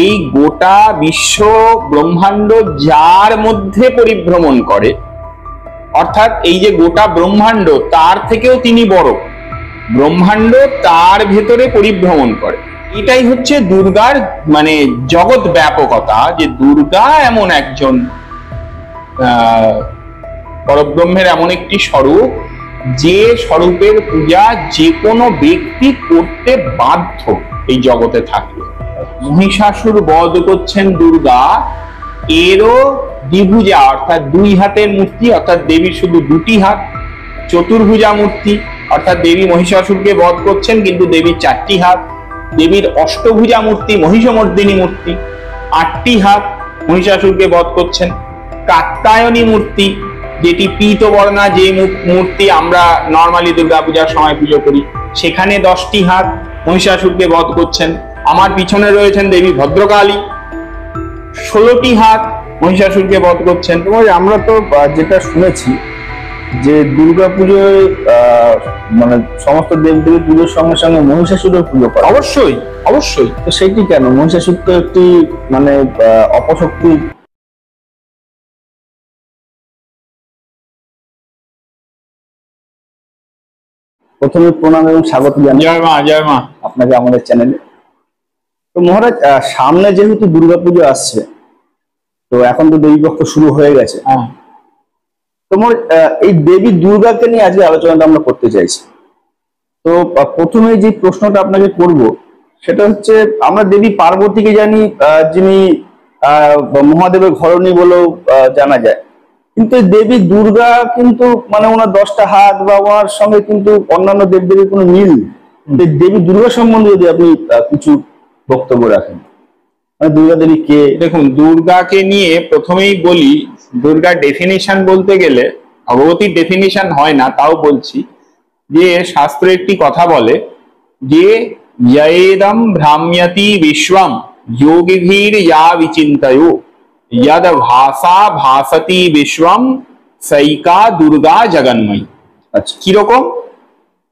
এই গোটা বিশ্ব ব্রহ্মাণ্ড যার মধ্যে পরিভ্রমণ করে, অর্থাৎ এই যে গোটা ব্রহ্মাণ্ড তার থেকেও তিনি বড়, ব্রহ্মাণ্ড তার ভেতরে পরিভ্রমণ করে। এটাই হচ্ছে দুর্গার মানে জগৎ ব্যাপকতা, যে দুর্গা এমন একজন পরব্রহ্মের এমন একটি স্বরূপ যে স্বরূপের পূজা যে কোনো ব্যক্তি করতে বাধ্য এই জগতে থাকলে। মহিষাসুর বধ করছেন দুর্গা, এরও দ্বিভুজা অর্থাৎ দুই হাতের মূর্তি, অর্থাৎ দেবীর শুধু দুটি হাত, চতুর্ভুজা মূর্তি অর্থাৎ দেবী মহিষাসুরকে বধ করছেন কিন্তু দেবীর চারটি হাত, দেবীর অষ্টভুজা মূর্তি মহিষমর্দিনী মূর্তি, 8টি হাত, মহিষাসুরকে বধ করছেন। কাত্যায়নী মূর্তি যেটি পীতবর্ণা, যে মূর্তি আমরা নর্মালি দুর্গাপূজার সময় পুজো করি, সেখানে 10টি হাত, মহিষাসুরকে বধ করছেন। আমার পিছনে রয়েছেন দেবী ভদ্রকালী, 16টি হাত, মহিষাসুরকে বধ করছেন। আমরা তো যেটা শুনেছি যে দুর্গাপুজোয় মানে সমস্ত দেবদেবী পুজোর সঙ্গে সঙ্গে মহিষাসুরের পুজো করে। অবশ্যই অবশ্যই। তো সেটি কেন? মহিষাসুর তো একটি মানে অপশক্তি। প্রথমে প্রণাম এবং স্বাগত জানাই। জয় মা, জয় মা আপনাকে আমাদের চ্যানেলে। তো মহারাজ, সামনে যেহেতু দুর্গাপুজো আসছে, তো এখন তো দেবীপক্ষ শুরু হয়ে গেছে, তোমার এই দেবী দুর্গাকে নিয়ে আজকে আলোচনাটা আমরা করতে চাইছি। তো প্রথমে যে প্রশ্নটা আপনাকে করব সেটা হচ্ছে, আমরা দেবী পার্বতীকে জানি, যিনি মহাদেবের ঘরণী বলেও জানা যায়, কিন্তু দেবী দুর্গা কিন্তু মানে ওনার 10টা হাত বা ওনার সঙ্গে কিন্তু অন্যান্য দেবদেবীর কোনো মিল নেই। দেবী দুর্গা সম্বন্ধে যদি আপনি কিছু বক্তব্য রাখেন, মানে দুর্গা দেবী কে? দেখুন, দুর্গাকে নিয়ে প্রথমেই বলি, দুর্গার ডেফিনিশন বলতে গেলে ভগবতীর ডেফিনিশন হয় না, তাও বলছি যে শাস্ত্র একটি কথা বলে যে যয়েদম ভ্রাম্যতি বিশ্বম যোগীভীর ইয়া বিচিন্তয়ো যদ ভাসা ভাসতি বিশ্বম সৈকা দুর্গা জগন্ময়ী। আচ্ছা, কিরকম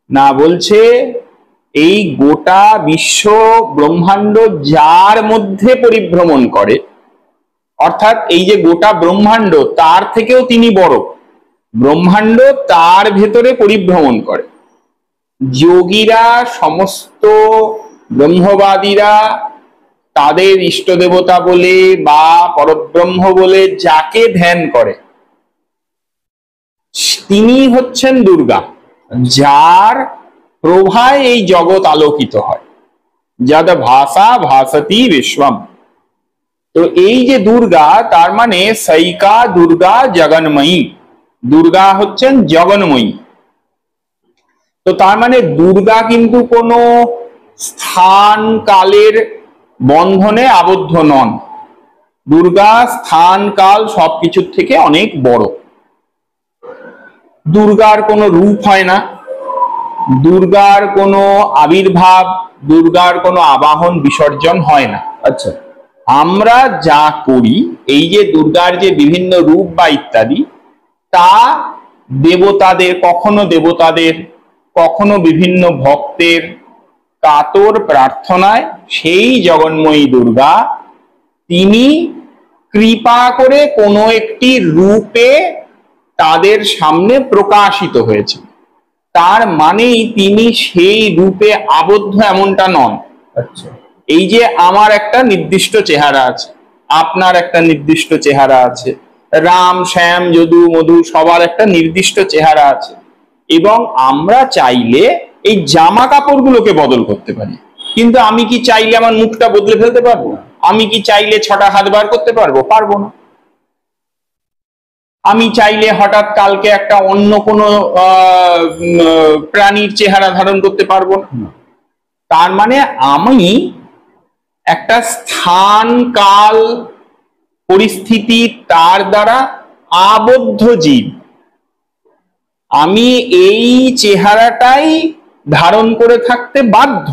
না, বলছে এই গোটা বিশ্ব ব্রহ্মাণ্ড যার মধ্যে পরিভ্রমণ করে, অর্থাৎ এই যে গোটা ব্রহ্মাণ্ড তার থেকেও তিনি বড়, ব্রহ্মাণ্ড তার ভেতরে পরিভ্রমণ করে। যোগীরা, সমস্ত ব্রহ্মবাদীরা তাদের ইষ্ট দেবতা বলে বা পরব্রহ্ম বলে যাকে ধ্যান করে, তিনি হচ্ছেন দুর্গা, যার প্রভায় এই জগৎ আলোকিত হয়। যদ ভাসা ভাসতি বিশ্বম। তো এই যে দুর্গা, তার মানে সৈকা দুর্গা জগন্ময়ী, দুর্গা হচ্ছেন জগন্ময়ী। তো তার মানে দুর্গা কিন্তু কোনো স্থান কালের বন্ধনে আবদ্ধ নন, দুর্গা স্থান কাল সবকিছুর থেকে অনেক বড়। দুর্গার কোনো রূপ হয় না, দুর্গার কোনো আবির্ভাব, দুর্গার কোনো আবাহন বিসর্জন হয় না। আচ্ছা, আমরা যা করি, এই যে দুর্গার যে বিভিন্ন রূপ বা ইত্যাদি, তা দেবতাদের কখনো বিভিন্ন ভক্তের কাতর প্রার্থনায় সেই জগন্ময়ী দুর্গা তিনি কৃপা করে কোনো একটি রূপে তাদের সামনে প্রকাশিত হয়েছে। তার মানেই তিনি সেই রূপে আবদ্ধ এমনটা নন। আচ্ছা, এই যে আমার একটা নির্দিষ্ট চেহারা আছে, আপনার একটা নির্দিষ্ট চেহারা আছে, রাম শ্যাম যদু মধু সবার একটা নির্দিষ্ট চেহারা আছে, এবং আমরা চাইলে এই জামা কাপড়গুলোকে বদল করতে পারি, কিন্তু আমি কি চাইলে আমার মুখটা বদলে ফেলতে পারবো? আমি কি চাইলে 6টা হাত বার করতে পারবো? পারবো না। আমি চাইলে হঠাৎ কালকে একটা অন্য কোনো প্রাণীর চেহারা ধারণ করতে পারবো না। তার মানে আমি একটা স্থান কাল পরিস্থিতি তার দ্বারা আবদ্ধ জীব, আমি এই চেহারাটাই ধারণ করে থাকতে বাধ্য।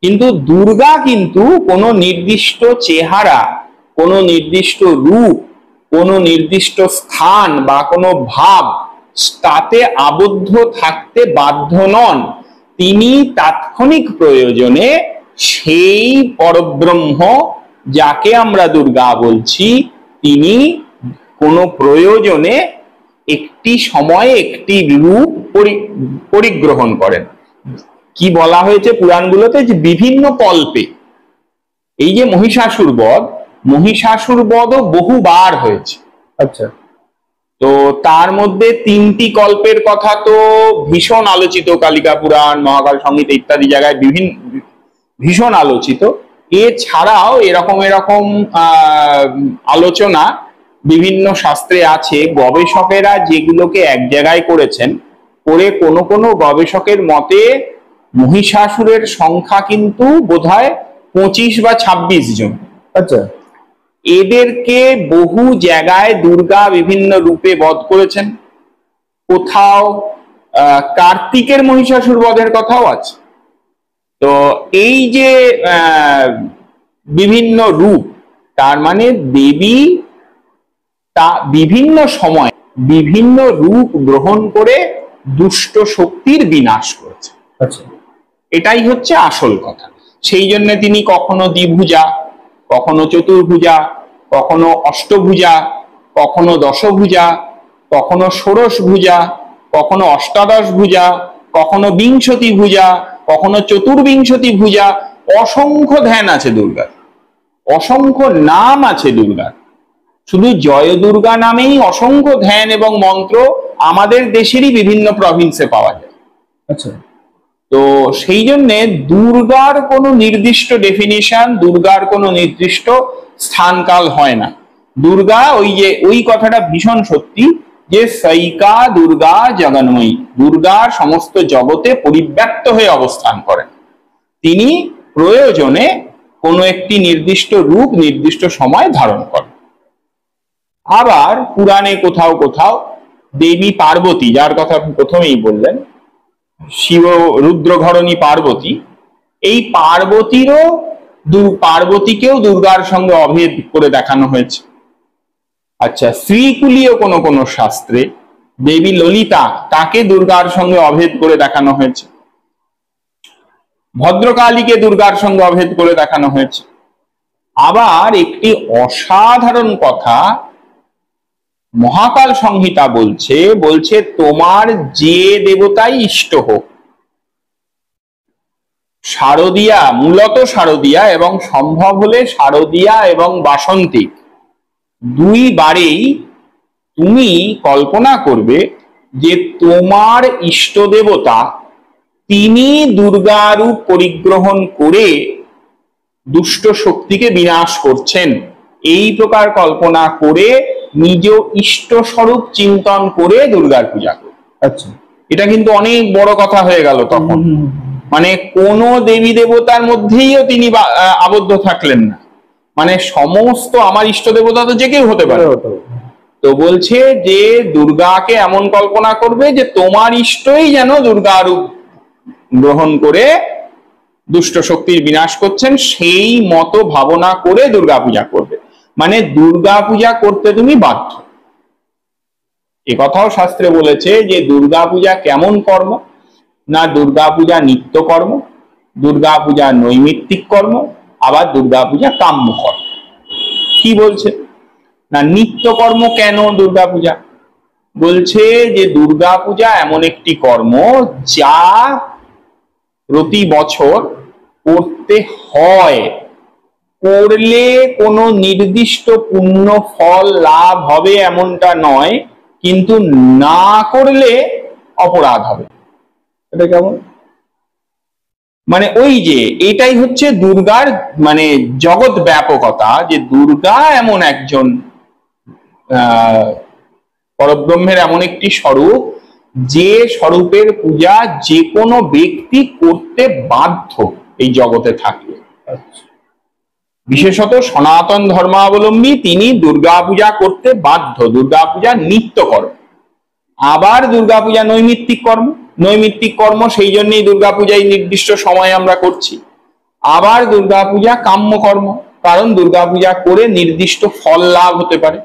কিন্তু দুর্গা কিন্তু কোনো নির্দিষ্ট চেহারা, কোনো নির্দিষ্ট রূপ, কোনো নির্দিষ্ট স্থান বা কোনো ভাব, তাতে আবদ্ধ থাকতে বাধ্য নন। তিনি তাৎক্ষণিক প্রয়োজনে সেই পরব্রহ্ম যাকে আমরা দুর্গা বলছি তিনি কোনো প্রয়োজনে একটি সময়ে একটি রূপ পরিগ্রহণ করেন। কি বলা হয়েছে পুরাণগুলোতে, যে বিভিন্ন কল্পে। এই যে মহিষাসুর বধও বহুবার হয়েছে। আচ্ছা। তো তার মধ্যে 3টি কল্পের কথা তো ভীষণ আলোচিত, কালিকা পুরাণ, মহাকাল সংহিতা ইত্যাদি জায়গায় ভীষণ আলোচিত। এছাড়াও এরকম আলোচনা বিভিন্ন শাস্ত্রে আছে। গবেষকেরা যেগুলোকে এক জায়গায় করেছেন, করে কোনো গবেষকের মতে মহিষাসুরের সংখ্যা কিন্তু বোধহয় 25 বা 26 জন। আচ্ছা। এদেরকে বহু জায়গায় দুর্গা বিভিন্ন রূপে বধ করেছেন। কোথাও কার্তিকের মহিষাসুর বধের কথাও আছে। তো এই যে বিভিন্ন রূপ, তার মানে দেবী তা বিভিন্ন সময় বিভিন্ন রূপ গ্রহণ করে দুষ্ট শক্তির বিনাশ করেছে। আচ্ছা। এটাই হচ্ছে আসল কথা। সেই জন্য তিনি কখনো দ্বিভুজা, কখনো চতুর্ভুজা, কখনো অষ্টভুজা, কখনো দশভুজা, কখনো ষোড়শ ভুজা, কখনো অষ্টাদশ ভুজা, কখনো বিংশতি ভুজা, কখনো চতুর্বিংশতি ভুজা। অসংখ্য ধ্যান আছে দুর্গার, অসংখ্য নাম আছে দুর্গার। শুধু জয় দুর্গা নামেই অসংখ্য ধ্যান এবং মন্ত্র আমাদের দেশেরই বিভিন্ন প্রভিন্সে পাওয়া যায়। আচ্ছা। তো সেই জন্য দুর্গার কোনো নির্দিষ্ট ডেফিনিশন, দুর্গার কোনো নির্দিষ্ট স্থানকাল হয় না। দুর্গা ওই কথাটা ভীষণ সত্যি, যে সৈকা দুর্গা জগন্ময়ী, দুর্গার সমস্ত জগতে পরিব্যাপ্ত হয়ে অবস্থান করেন। তিনি প্রয়োজনে কোনো একটি নির্দিষ্ট রূপ নির্দিষ্ট সময় ধারণ করেন। আবার পুরাণে কোথাও কোথাও দেবী পার্বতী, যার কথা আপনি প্রথমেই বললেন, শিব রুদ্রঘরণী পার্বতী, এই পার্বতীকেও দুর্গার সঙ্গে অভেদ করে দেখানো হয়েছে। আচ্ছা, শ্রীকুলীয় কোনো শাস্ত্রে দেবী ললিতা, তাকে দুর্গার সঙ্গে অভেদ করে দেখানো হয়েছে। ভদ্রকালীকে দুর্গার সঙ্গে অভেদ করে দেখানো হয়েছে। আবার একটি অসাধারণ কথা মহাকাল সংহিতা বলছে তোমার যে দেবতাই ইষ্ট হোক, শারদিয়া, মূলত শারদিয়া এবং সম্ভব হলে শারদিয়া এবং বাসন্তী, দুইবারেই তুমি কল্পনা করবে যে তোমার ইষ্ট দেবতা তিনি দুর্গারূপ পরিগ্রহণ করে দুষ্ট শক্তিকে বিনাশ করছেন। এই প্রকার কল্পনা করে নিজ ইষ্ট স্বরূপ চিন্তন করে দুর্গার পূজা করবে। আচ্ছা। এটা কিন্তু অনেক বড় কথা হয়ে গেল তখন। মানে কোন দেবী দেবতার মধ্যেইও তিনি আবদ্ধ থাকলেন না, মানে সমস্ত আমার ইষ্ট দেবতা তো যে কেউ হতে পারে। তো বলছে যে দুর্গাকে এমন কল্পনা করবে যে তোমার ইষ্টই যেন দুর্গা রূপ গ্রহণ করে দুষ্ট শক্তির বিনাশ করছেন, সেই মতো ভাবনা করে দুর্গা পূজা করবে। মানে দুর্গা পূজা করতে তুমি বাধ্য। এ কথাও শাস্ত্রে বলেছে যে দুর্গা পূজা কেমন কর্ম, না দুর্গা পূজা নিত্য কর্ম, দুর্গা পূজা নৈমিত্তিক কর্ম, আবার দুর্গা পূজা কাম্য কর্ম। কি বলছে না নিত্য কর্ম কেন দুর্গা পূজা? বলছে যে দুর্গা পূজা এমন একটি কর্ম যা প্রতি বছর করতে হয়, করলে কোনো নির্দিষ্ট পুণ্য ফল লাভ হবে এমনটা নয়, কিন্তু না করলে অপরাধ হবে। এটা কেমন? মানে ওই যে এটাই হচ্ছে দুর্গার মানে জগৎ ব্যাপকতা, যে দুর্গা এমন একজন পরব্রহ্মের এমন একটি স্বরূপ, যে স্বরূপের পূজা যে কোনো ব্যক্তি করতে বাধ্য এই জগতে থাকলে। বিশেষত সনাতন ধর্মাবলম্বী তিনি দুর্গা পূজা করতে বাধ্য। দুর্গা পূজা নিত্যকর্ম। আবার দুর্গা পূজা নৈমিত্তিক কর্ম, নৈমিত্তিক কর্ম সেই জন্যই দুর্গা পূজায় নির্দিষ্ট সময় আমরা করছি। আবার দুর্গা পূজা কাম্য কর্ম, কারণ দুর্গা পূজা করে নির্দিষ্ট ফল লাভ হতে পারে,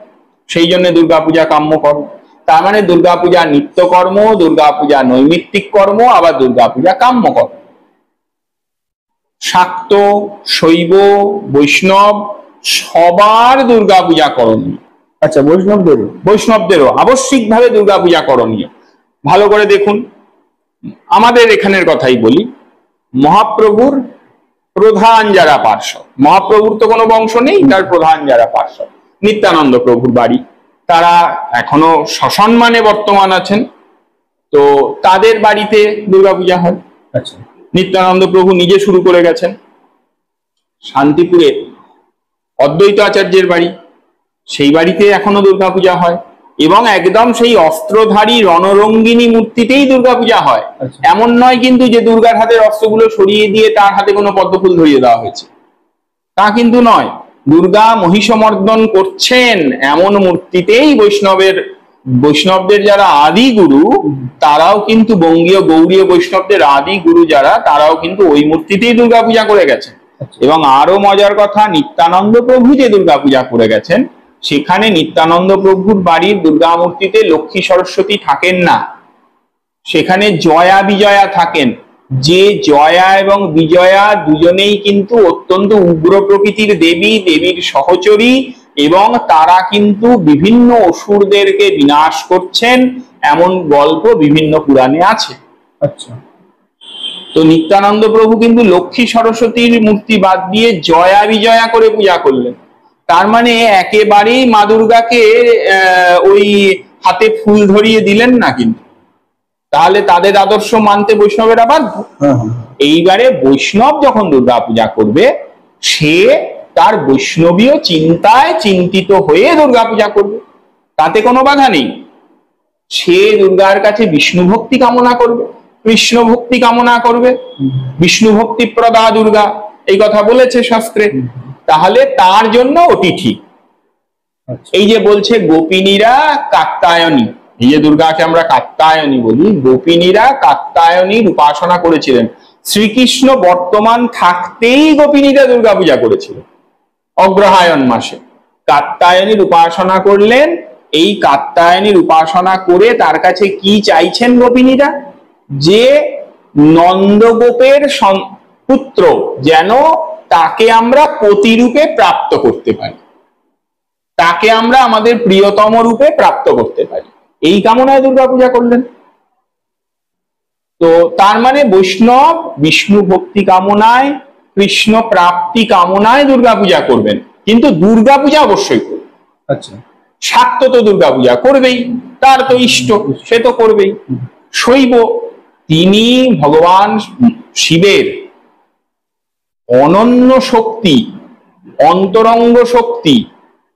সেই জন্য দুর্গা পূজা কাম্য কর্ম। তার মানে দুর্গা পূজা নিত্যকর্ম, দুর্গা পূজা নৈমিত্তিক কর্ম, আবার দুর্গা পূজা কাম্য কর্ম। শাক্ত, শৈব, বৈষ্ণব সবার দুর্গাপূজা করণীয়। আচ্ছা, বৈষ্ণবদেরও আবশ্যিকভাবে দুর্গাপূজা করণীয়। ভালো করে দেখুন, আমাদের এখানের কথাই বলি, মহাপ্রভুর প্রধান যারা পার্ষদ, মহাপ্রভুর তো কোনো বংশ নেই, তার প্রধান যারা পার্ষদ নিত্যানন্দ প্রভুর বাড়ি, তারা এখনো সসম্মানে বর্তমান আছেন, তো তাদের বাড়িতে দুর্গাপূজা হয়। আচ্ছা, নিত্যানন্দ প্রভু নিজে শুরু করে গেছেন। শান্তিপুরে অদ্বৈত আচার্যের বাড়ি, সেই বাড়িতে এখনো দুর্গাপূজা হয়, এবং একদম সেই অস্ত্রধারী রণরঙ্গিনী মূর্তিতেই দুর্গাপূজা হয়। এমন নয় কিন্তু যে দুর্গার হাতের অস্ত্রগুলো সরিয়ে দিয়ে তার হাতে কোনো পদ্মফুল ধরিয়ে দেওয়া হয়েছে, তা কিন্তু নয়। দুর্গা মহিষমর্দন করছেন এমন মূর্তিতেই বৈষ্ণবদের যারা আদি গুরু, তারাও কিন্তু বঙ্গীয় গৌড়ীয় বৈষ্ণবদের আদি গুরু যারা, তারাও কিন্তু ওই মূর্তিতেই দুর্গাপূজা করে গেছেন। এবং আরো মজার কথা, নিত্যানন্দ প্রভু যে দুর্গাপূজা করে গেছেন, সেখানে নিত্যানন্দ প্রভুর বাড়ির দুর্গা মূর্তিতে লক্ষ্মী সরস্বতী থাকেন না, সেখানে জয়া বিজয়া থাকেন। যে জয়া এবং বিজয়া দুজনেই কিন্তু অত্যন্ত উগ্র প্রকৃতির দেবী, দেবীর সহচরী, এবং তারা কিন্তু বিভিন্ন অসুরদেরকে বিনাশ করছেন, এমন গল্প বিভিন্ন পুরাণে আছে। আচ্ছা, তো নিত্যানন্দ প্রভু কিন্তু লক্ষ্মী সরস্বতীর মূর্তি বাদ দিয়ে জয়া বিজয়া করে পূজা করলেন। তার মানে একেবারেই মা দুর্গাকে ওই হাতে ফুল ধরিয়ে দিলেন না কিন্তু, তাহলে তাদের আদর্শ মানতে বৈষ্ণবেরা বাধ্য। এইবারে বৈষ্ণব যখন দুর্গা পূজা করবে, সে তার বৈষ্ণবীয় চিন্তায় চিন্তিত হয়ে দুর্গা পূজা করবে, তাতে কোনো বাধা নেই। সে দুর্গার কাছে বিষ্ণু ভক্তি কামনা করবে, কৃষ্ণ ভক্তি কামনা করবে, বিষ্ণু ভক্তি প্রদা দুর্গা, এই কথা বলেছে শাস্ত্রে, তাহলে তার জন্য ওটি ঠিক। এই যে বলছে গোপিনীরা কাত্যায়নী, এই যে দুর্গাকে আমরা কাত্যায়নী বলি, গোপিনীরা কাত্যায়নীর উপাসনা করেছিলেন। শ্রীকৃষ্ণ বর্তমান থাকতেই গোপিনীরা দুর্গাপূজা করেছিল অগ্রহায়ণ মাসে, কাত্যায়নীর উপাসনা করলেন। এই কাত্যায়নীর উপাসনা করে তার কাছে কি চাইছেন গোপিনীরা? যে নন্দগোপের পুত্র যেন তাকে আমরা পতিরূপে প্রাপ্ত করতে পারি, তাকে আমরা আমাদের প্রিয়তম রূপে প্রাপ্ত করতে পারি, এই কামনায় দুর্গাপূজা করলেন। তো তার মানে বৈষ্ণব বিষ্ণু ভক্তি কামনায়, কৃষ্ণ প্রাপ্তি কামনায় দুর্গাপূজা করবেন, কিন্তু দুর্গাপূজা অবশ্যই করবেন। আচ্ছা, শাক্ত তো দুর্গাপূজা করবেই, তার তো ইষ্ট, সে তো করবেই। শৈব, তিনি ভগবান শিবের অনন্য শক্তি, অন্তরঙ্গ শক্তি,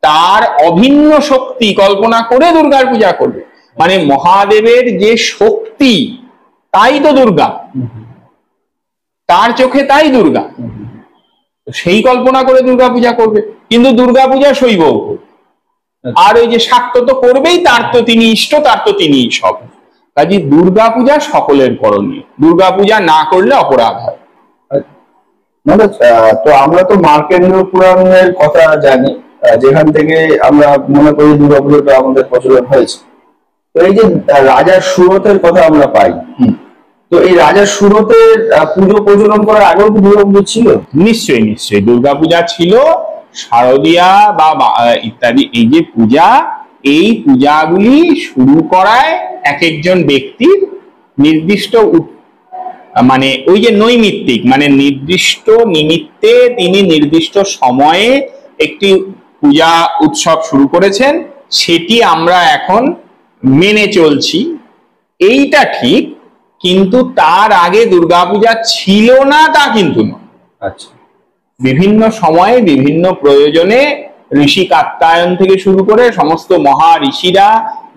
তার অভিন্ন শক্তি কল্পনা করে দুর্গার পূজা করবে। মানে মহাদেবের যে শক্তি, তাই তো দুর্গা, তার চোখে তাই দুর্গা, সেই কল্পনা করে দুর্গা পূজা করবে। কিন্তু দুর্গা পূজা শৈব, আর ওই যে শাক্ত তো করবেই, তার তো তিনি ইষ্ট, তার তো তিনি সব। কাজে দুর্গা পূজা সকলের করণীয়, দুর্গা পূজা না করলে অপরাধ হয়। তো আমরা তো মার্কেন্ডীয় পুরাণের কথা জানি, যেখান থেকে আমরা মনে করি দুর্গাপুজোটা আমাদের প্রচলন হয়েছে। তো এই যে রাজা সুরতের কথা আমরা পাই, তো এই রাজা সুরতের পুজো প্রচলন করার আগেও কি দুর্গাপুজো ছিল? নিশ্চয়ই নিশ্চয়ই দুর্গাপূজা ছিল। শারদীয়া বা ইত্যাদি এই যে পূজা, এই পূজাগুলি শুরু করায় এক একজন ব্যক্তির নির্দিষ্ট, মানে ওই যে নৈমিত্তিক, মানে নির্দিষ্ট নিমিত্তে তিনি নির্দিষ্ট সময়ে একটি পূজা উৎসব শুরু করেছেন, সেটি আমরা এখন মেনে চলছি, এইটা ঠিক। কিন্তু তার আগে দুর্গাপূজা ছিল না তা কিন্তু নয়। আচ্ছা, বিভিন্ন সময়ে বিভিন্ন প্রয়োজনে ঋষি কাত্যায়ন থেকে শুরু করে সমস্ত মহা ঋষিরা,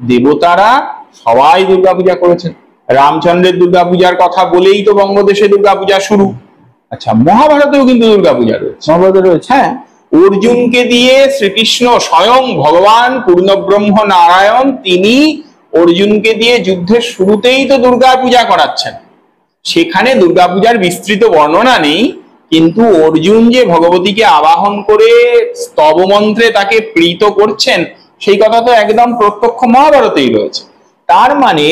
দেবতারা সবাই দুর্গাপূজা করেছেন। রামচন্দ্রের দুর্গাপূজার কথা বলেই তো বঙ্গদেশে দুর্গাপূজা শুরু। আচ্ছা, মহাভারতেও কিন্তু দুর্গাপূজা রয়েছে। মহাভারতে রয়েছে, হ্যাঁ। অর্জুনকে দিয়ে শ্রীকৃষ্ণ স্বয়ং ভগবান পূর্ণব্রহ্ম নারায়ণ, তিনি অর্জুনকে দিয়ে যুদ্ধের শুরুতেই তো দুর্গা পূজা করাচ্ছেন। সেখানে দুর্গাপূজার বিস্তৃত বর্ণনা নেই, কিন্তু অর্জুন যে ভগবতীকে আবাহন করে স্তবমন্ত্রে তাকে প্রীত করছেন, সেই কথা তো একদম প্রত্যক্ষ মহাভারতেই রয়েছে। তার মানে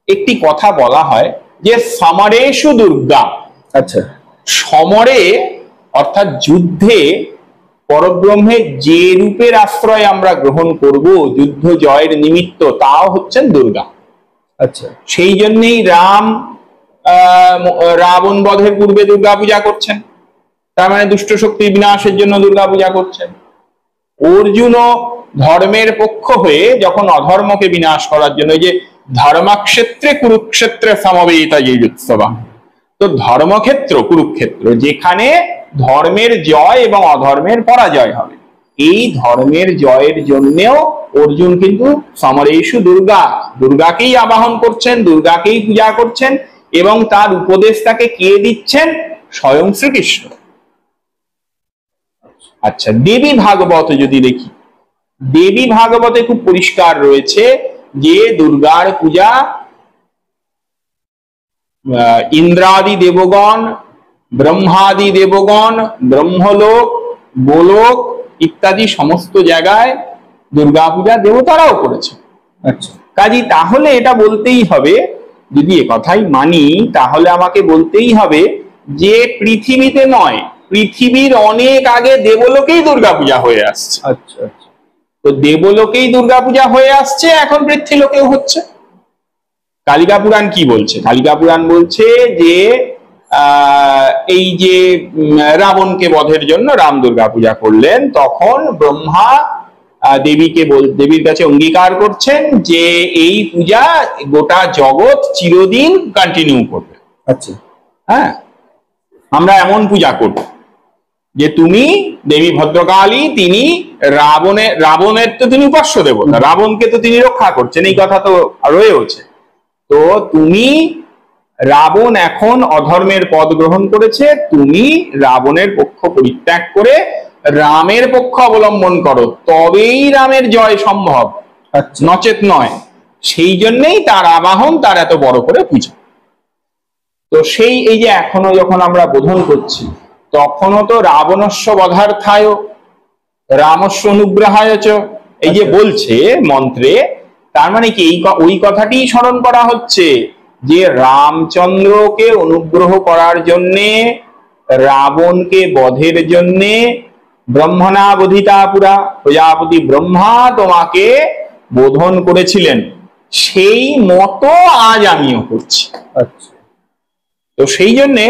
একটি কথা বলা হয় যে সমরেষু দুর্গা। আচ্ছা, সমরে অর্থাৎ যুদ্ধে পরব্রহ্মের যে রূপের আশ্রয় আমরা গ্রহণ করব যুদ্ধ জয়ের নিমিত্ত, তাও হচ্ছেন দুর্গা। আচ্ছা, সেই জন্যই রাবণ বধের পূর্বে দুর্গা পূজা করছেন, তার মানে দুষ্ট শক্তির বিনাশের জন্য দুর্গা পূজা করছেন। অর্জুনও ধর্মের পক্ষ হয়ে যখন অধর্মকে বিনাশ করার জন্য, যে ধর্মক্ষেত্রে কুরুক্ষেত্রে সমবেতা যুৎসবা, তো ধর্মক্ষেত্র কুরুক্ষেত্র, যেখানে ধর্মের জয় এবং অধর্মের পরাজয় হবে, এই ধর্মের জয়ের জন্যেও অর্জুন কিন্তু সমরেষু দুর্গা, দুর্গাকেই আবাহন করছেন, দুর্গাকেই পূজা করছেন, এবং তার উপদেশ তাকে কে দিচ্ছেন? স্বয়ং শ্রীকৃষ্ণ। আচ্ছা, দেবী ভাগবত যদি দেখি, দেবী ভাগবতে খুব পরিষ্কার রয়েছে যে দুর্গার পূজা ইন্দ্রাদি দেবগণ, ব্রহ্মাদি দেবগণ, ব্রহ্মলোক, গোলোক ইত্যাদি সমস্ত জায়গায় দুর্গা পূজা দেবতারাও করেছে। আচ্ছা, কাজী তাহলে এটা বলতেই হবে, যদি এ কথাই মানি তাহলে আমাকে বলতেই হবে যে পৃথিবীতে নয়, পৃথিবীর অনেক আগে দেবলোকেই দুর্গাপূজা হয়ে আসছে। আচ্ছা, আচ্ছা। তো দেবলোকেই দুর্গাপূজা হয়ে আসছে, এখন পৃথ্বীলোকেও হচ্ছে। কালিকা পুরাণ কি বলছে? কালিকা পুরাণ বলছে যে এই যে রাবণকে বধের জন্য রাম দুর্গাপূজা করলেন, তখন ব্রহ্মা দেবীর কাছে অঙ্গীকার করছেন যে এই পূজা গোটা জগৎ চিরদিন কন্টিনিউ করবে। আচ্ছা, হ্যাঁ, আমরা এমন পূজা করব যে তুমি দেবী ভদ্রকালী, তিনি রাবণের তো তিনি উপাস্য দেবতা, রাবণকে তো তিনি রক্ষা করছেন, এই কথা তো রয়েছে। তো তুমি, রাবণ এখন অধর্মের পথ গ্রহণ করেছে, তুমি রাবণের পক্ষ পরিত্যাগ করে রামের পক্ষ অবলম্বন করো, তবেই রামের জয় সম্ভব, নচেত নয়। সেই জন্যই তার আবাহন, তার এত বড় করে পূজা। তো সেই এই যে এখনো যখন আমরা বোধন করছি, তখনও তো রাবণস্য বধার্থায় রামস্য অনুগ্রহায় চ, এই যে বলছে মন্ত্রে, তার মানে কি ওই কথাটি স্মরণ করা হচ্ছে যে রামচন্দ্রকে অনুগ্রহ করার জন্যে, রাবণকে বধের জন্যে ব্রহ্মণা বোধিতা পুরা, প্রজাপতি ব্রহ্মা তোমাকে বোধন করেছিলেন, সেই মতো আজ আমিও করছি। আচ্ছা। তো সেই জন্যে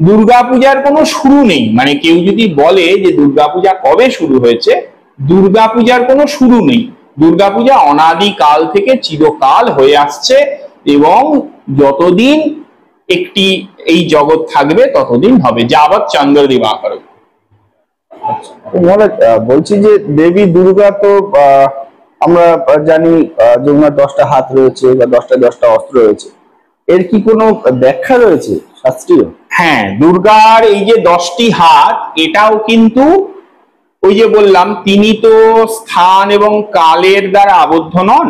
দুর্গাপূজার কোনো শুরু নেই। মানে কেউ যদি বলে যে দুর্গাপূজা কবে শুরু হয়েছে, দুর্গাপূজার কোনো শুরু নেই। দুর্গাপূজা অনাদিকাল থেকে চিরকাল হয়ে আসছে, এবং যতদিন এই জগৎ থাকবে ততদিন হবে, যাবৎ চন্দ্র দিবাকর। বলছি যে দেবী দুর্গা তো আমরা জানি যে ওনার 10টা হাত রয়েছে বা 10টা অস্ত্র রয়েছে, এর কি কোনো ব্যাখ্যা রয়েছে শাস্ত্রীয়? হ্যাঁ, দুর্গার এই যে 10টি হাত, এটাও কিন্তু ওই যে বললাম, তিনি তো স্থান এবং কালের দ্বারা আবদ্ধ নন,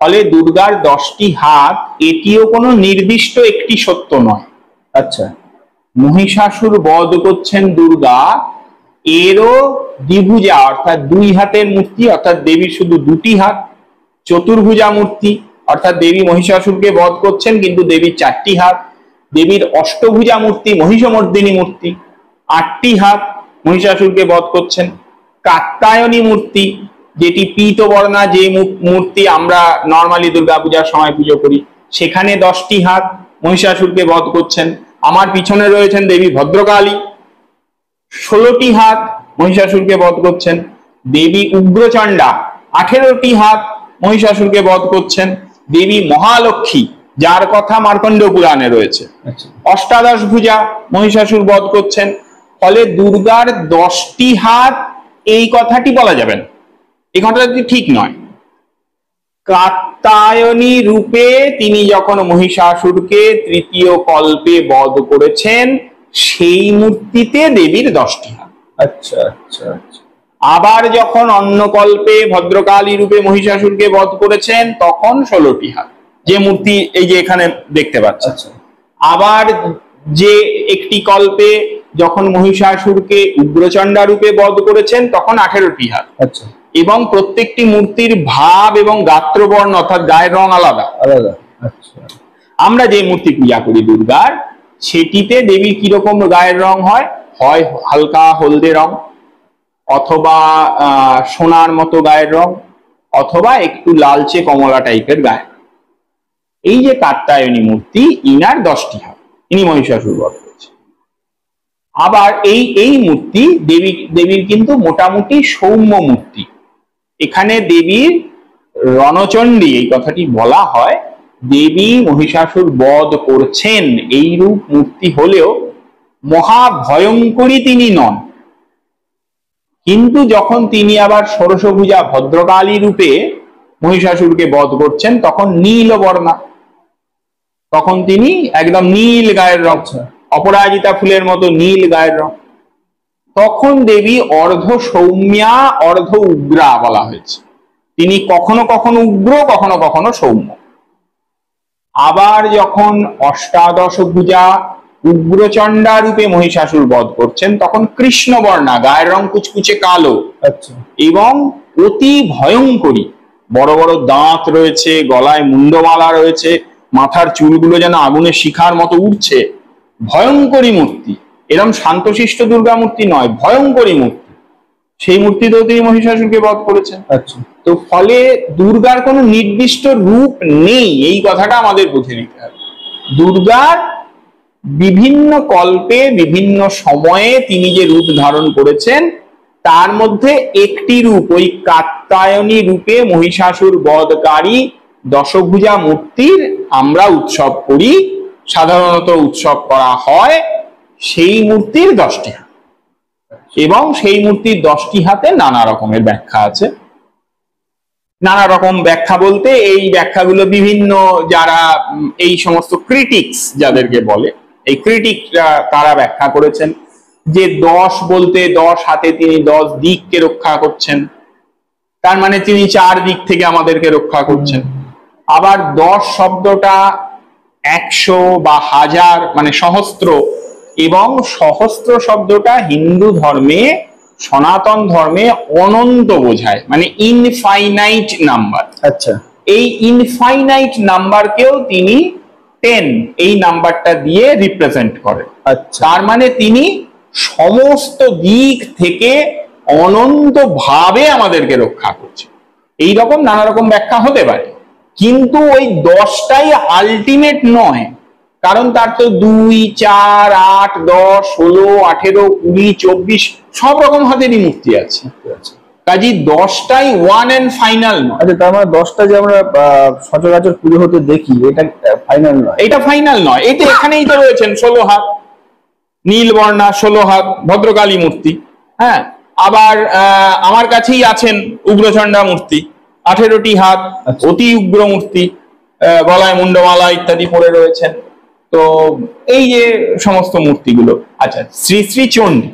ফলে দুর্গার 10টি হাত এটিও কোনো নির্দিষ্ট একটি সত্য নয়। আচ্ছা, মহিষাসুর বধ করছেন দুর্গা, এরও দ্বিভুজা অর্থাৎ 2 হাতের মূর্তি, অর্থাৎ দেবীর শুধু 2টি হাত। চতুর্ভুজা মূর্তি অর্থাৎ দেবী মহিষাসুরকে বধ করছেন কিন্তু দেবীর 4টি হাত। দেবীর অষ্টভুজা মূর্তি, মহিষমর্দিনী মূর্তি, 8টি হাত, মহিষাসুরকে বধ করছেন। কাত্যায়নী মূর্তি, যেটি পীতবর্ণা, যে মূর্তি আমরা নর্মালি দুর্গাপূজার সময় পুজো করি, সেখানে 10টি হাত, মহিষাসুরকে বধ করছেন। আমার পিছনে রয়েছেন দেবী ভদ্রকালী, 16টি হাত, মহিষাসুরকে বধ করছেন। দেবী উগ্রচণ্ডা, 18টি হাত, মহিষাসুরকে বধ করছেন। দেবী মহালক্ষ্মী, যার কথা মার্কণ্ড পুরাণে রয়েছে, অষ্টাদশ ভুজা, মহিষাসুর বধ করছেন। ফলে দুর্গার 10টি হাত, এই কথাটি বলা যাবে না, এই কথাটি ঠিক নয়। কাত্যায়নী রূপে তিনি যখন মহিষাসুরকে 3য় কল্পে বধ করেছেন, সেই মূর্তিতে দেবীর 10টি হাত। আচ্ছা, আচ্ছা, আচ্ছা। আবার যখন অন্য কল্পে ভদ্রকালী রূপে মহিষাসুরকে বধ করেছেন, তখন 16টি হাত, যে মূর্তি এই যে এখানে দেখতে পাচ্ছেন। আচ্ছা। আবার যে একটি কল্পে যখন মহিষাসুরকে উগ্রচণ্ডা রূপে বধ করেছেন, তখন 18টি হাত। আচ্ছা। এবং প্রত্যেকটি মূর্তির ভাব এবং গাত্রবর্ণ অর্থাৎ গায়ের রং আলাদা আলাদা। আচ্ছা। আমরা যে মূর্তি পূজা করি দুর্গার, সেটিতে দেবীর কিরকম গায়ের রং হয়? হয় হালকা হলদে রং, অথবা সোনার মতো গায়ের রং, অথবা একটু লালচে কমলা টাইপের গায়ে। এই যে কাত্যায়নী মূর্তি, ইনার 10টি হাত, ইনি মহিষাসুর বধ করেছেন। আবার এই মূর্তি দেবীর কিন্তু মোটামুটি সৌম্য মূর্তি। এখানে দেবীর রণচণ্ডী এই কথাটি বলা হয়, দেবী মহিষাসুর বধ করছেন এই রূপ মূর্তি হলেও মহাভয়ঙ্করী তিনি নন। কিন্তু যখন তিনি আবার ষোড়শভুজা ভদ্রকালী রূপে মহিষাসুরকে বধ করছেন তখন নীল বর্ণা, তখন তিনি একদম নীল গায়ের রং, অপরাজিতা ফুলের মতো নীল গায়ের রং। তখন দেবী অর্ধ সৌম্যা অর্ধ উগ্রা বলা হয়েছে। তিনি কখনো কখনো উগ্র, কখনো কখনো সৌম্য। আবার যখন অষ্টাদশ ভুজা উগ্রচণ্ডা রূপে মহিষাসুর বধ করছেন তখন কৃষ্ণবর্ণা, গায়ের রং কুচকুচে কালো, এবং অতি ভয়ঙ্করী, বড় বড় দাঁত রয়েছে, গলায় মুন্ডমালা রয়েছে, মাথার চুলগুলো যেন আগুনের শিখার মতো উঠছে। ভয়ঙ্করী মূর্তি, এরম শান্তশিষ্ট দুর্গা মূর্তি নয়, ভয়ঙ্করী মূর্তি। সেই মূর্তিতেও তিনি মহিষাসুরকে বধ করেছেন। তো ফলে দুর্গার কোনো নির্দিষ্ট রূপ নেই, এই কথাটা আমাদের বুঝে নিতে হবে। দুর্গার বিভিন্ন কল্পে বিভিন্ন সময়ে তিনি যে রূপ ধারণ করেছেন তার মধ্যে একটি রূপ, ওই কাত্যায়নী রূপে মহিষাসুর বধকারী দশভুজা মূর্তির আমরা উৎসব করি, সাধারণত উৎসব করা হয়। সেই মূর্তির 10টি হাত, এবং সেই মূর্তির 10টি হাতে নানা রকমের ব্যাখ্যা আছে। নানা রকম ব্যাখ্যা বলতে এই ব্যাখ্যাগুলো বিভিন্ন যারা এই সমস্ত ক্রিটিক্স যাদেরকে বলে, এই ক্রিটিকরা তারা ব্যাখ্যা করেছেন যে 10 বলতে 10 হাতে তিনি 10 দিককে রক্ষা করছেন, তার মানে তিনি 4 দিক থেকে আমাদেরকে রক্ষা করছেন। আবার 10 শব্দটা 100 বা 1000 মানে সহস্র, এবং সহস্র শব্দটা হিন্দু ধর্মে, সনাতন ধর্মে অনন্ত বোঝায়, মানে ইনফাইনাইট নাম্বার। আচ্ছা, এই ইনফাইনাইট নাম্বারকেও তিনি 10 এই নাম্বারটা দিয়ে রিপ্রেজেন্ট করেন। আচ্ছা, তার মানে তিনি সমস্ত দিক থেকে অনন্ত ভাবে আমাদেরকে রক্ষা করছে। এই রকম নানা রকম ব্যাখ্যা হতে পারে, কিন্তু ওই 10টাই আলটিমেট নয়, কারণ তার তো 2, 4, 8, 10, 16, 18, 20, 24 সব রকম হাতেরই মূর্তি আছে। কাজী 10টাই ওয়ান এন্ড ফাইনাল নয়। আচ্ছা, তার মানে 10টা যে আমরা সচরাচর পুজো হতে দেখি, এটা ফাইনাল নয়, এটা ফাইনাল নয়। এই তো এখানেই তো রয়েছেন 16 হাত, নীলবর্ণা 16 হাত ভদ্রকালী মূর্তি। হ্যাঁ, আবার আমার কাছেই আছেন উগ্রচণ্ডা মূর্তি, 18টি হাত, অতি উগ্র মূর্তি, গলায় মুন্ডমালা ইত্যাদি পরে রয়েছেন। তো এই যে সমস্ত মূর্তিগুলো। আচ্ছা, শ্রী শ্রী চণ্ডী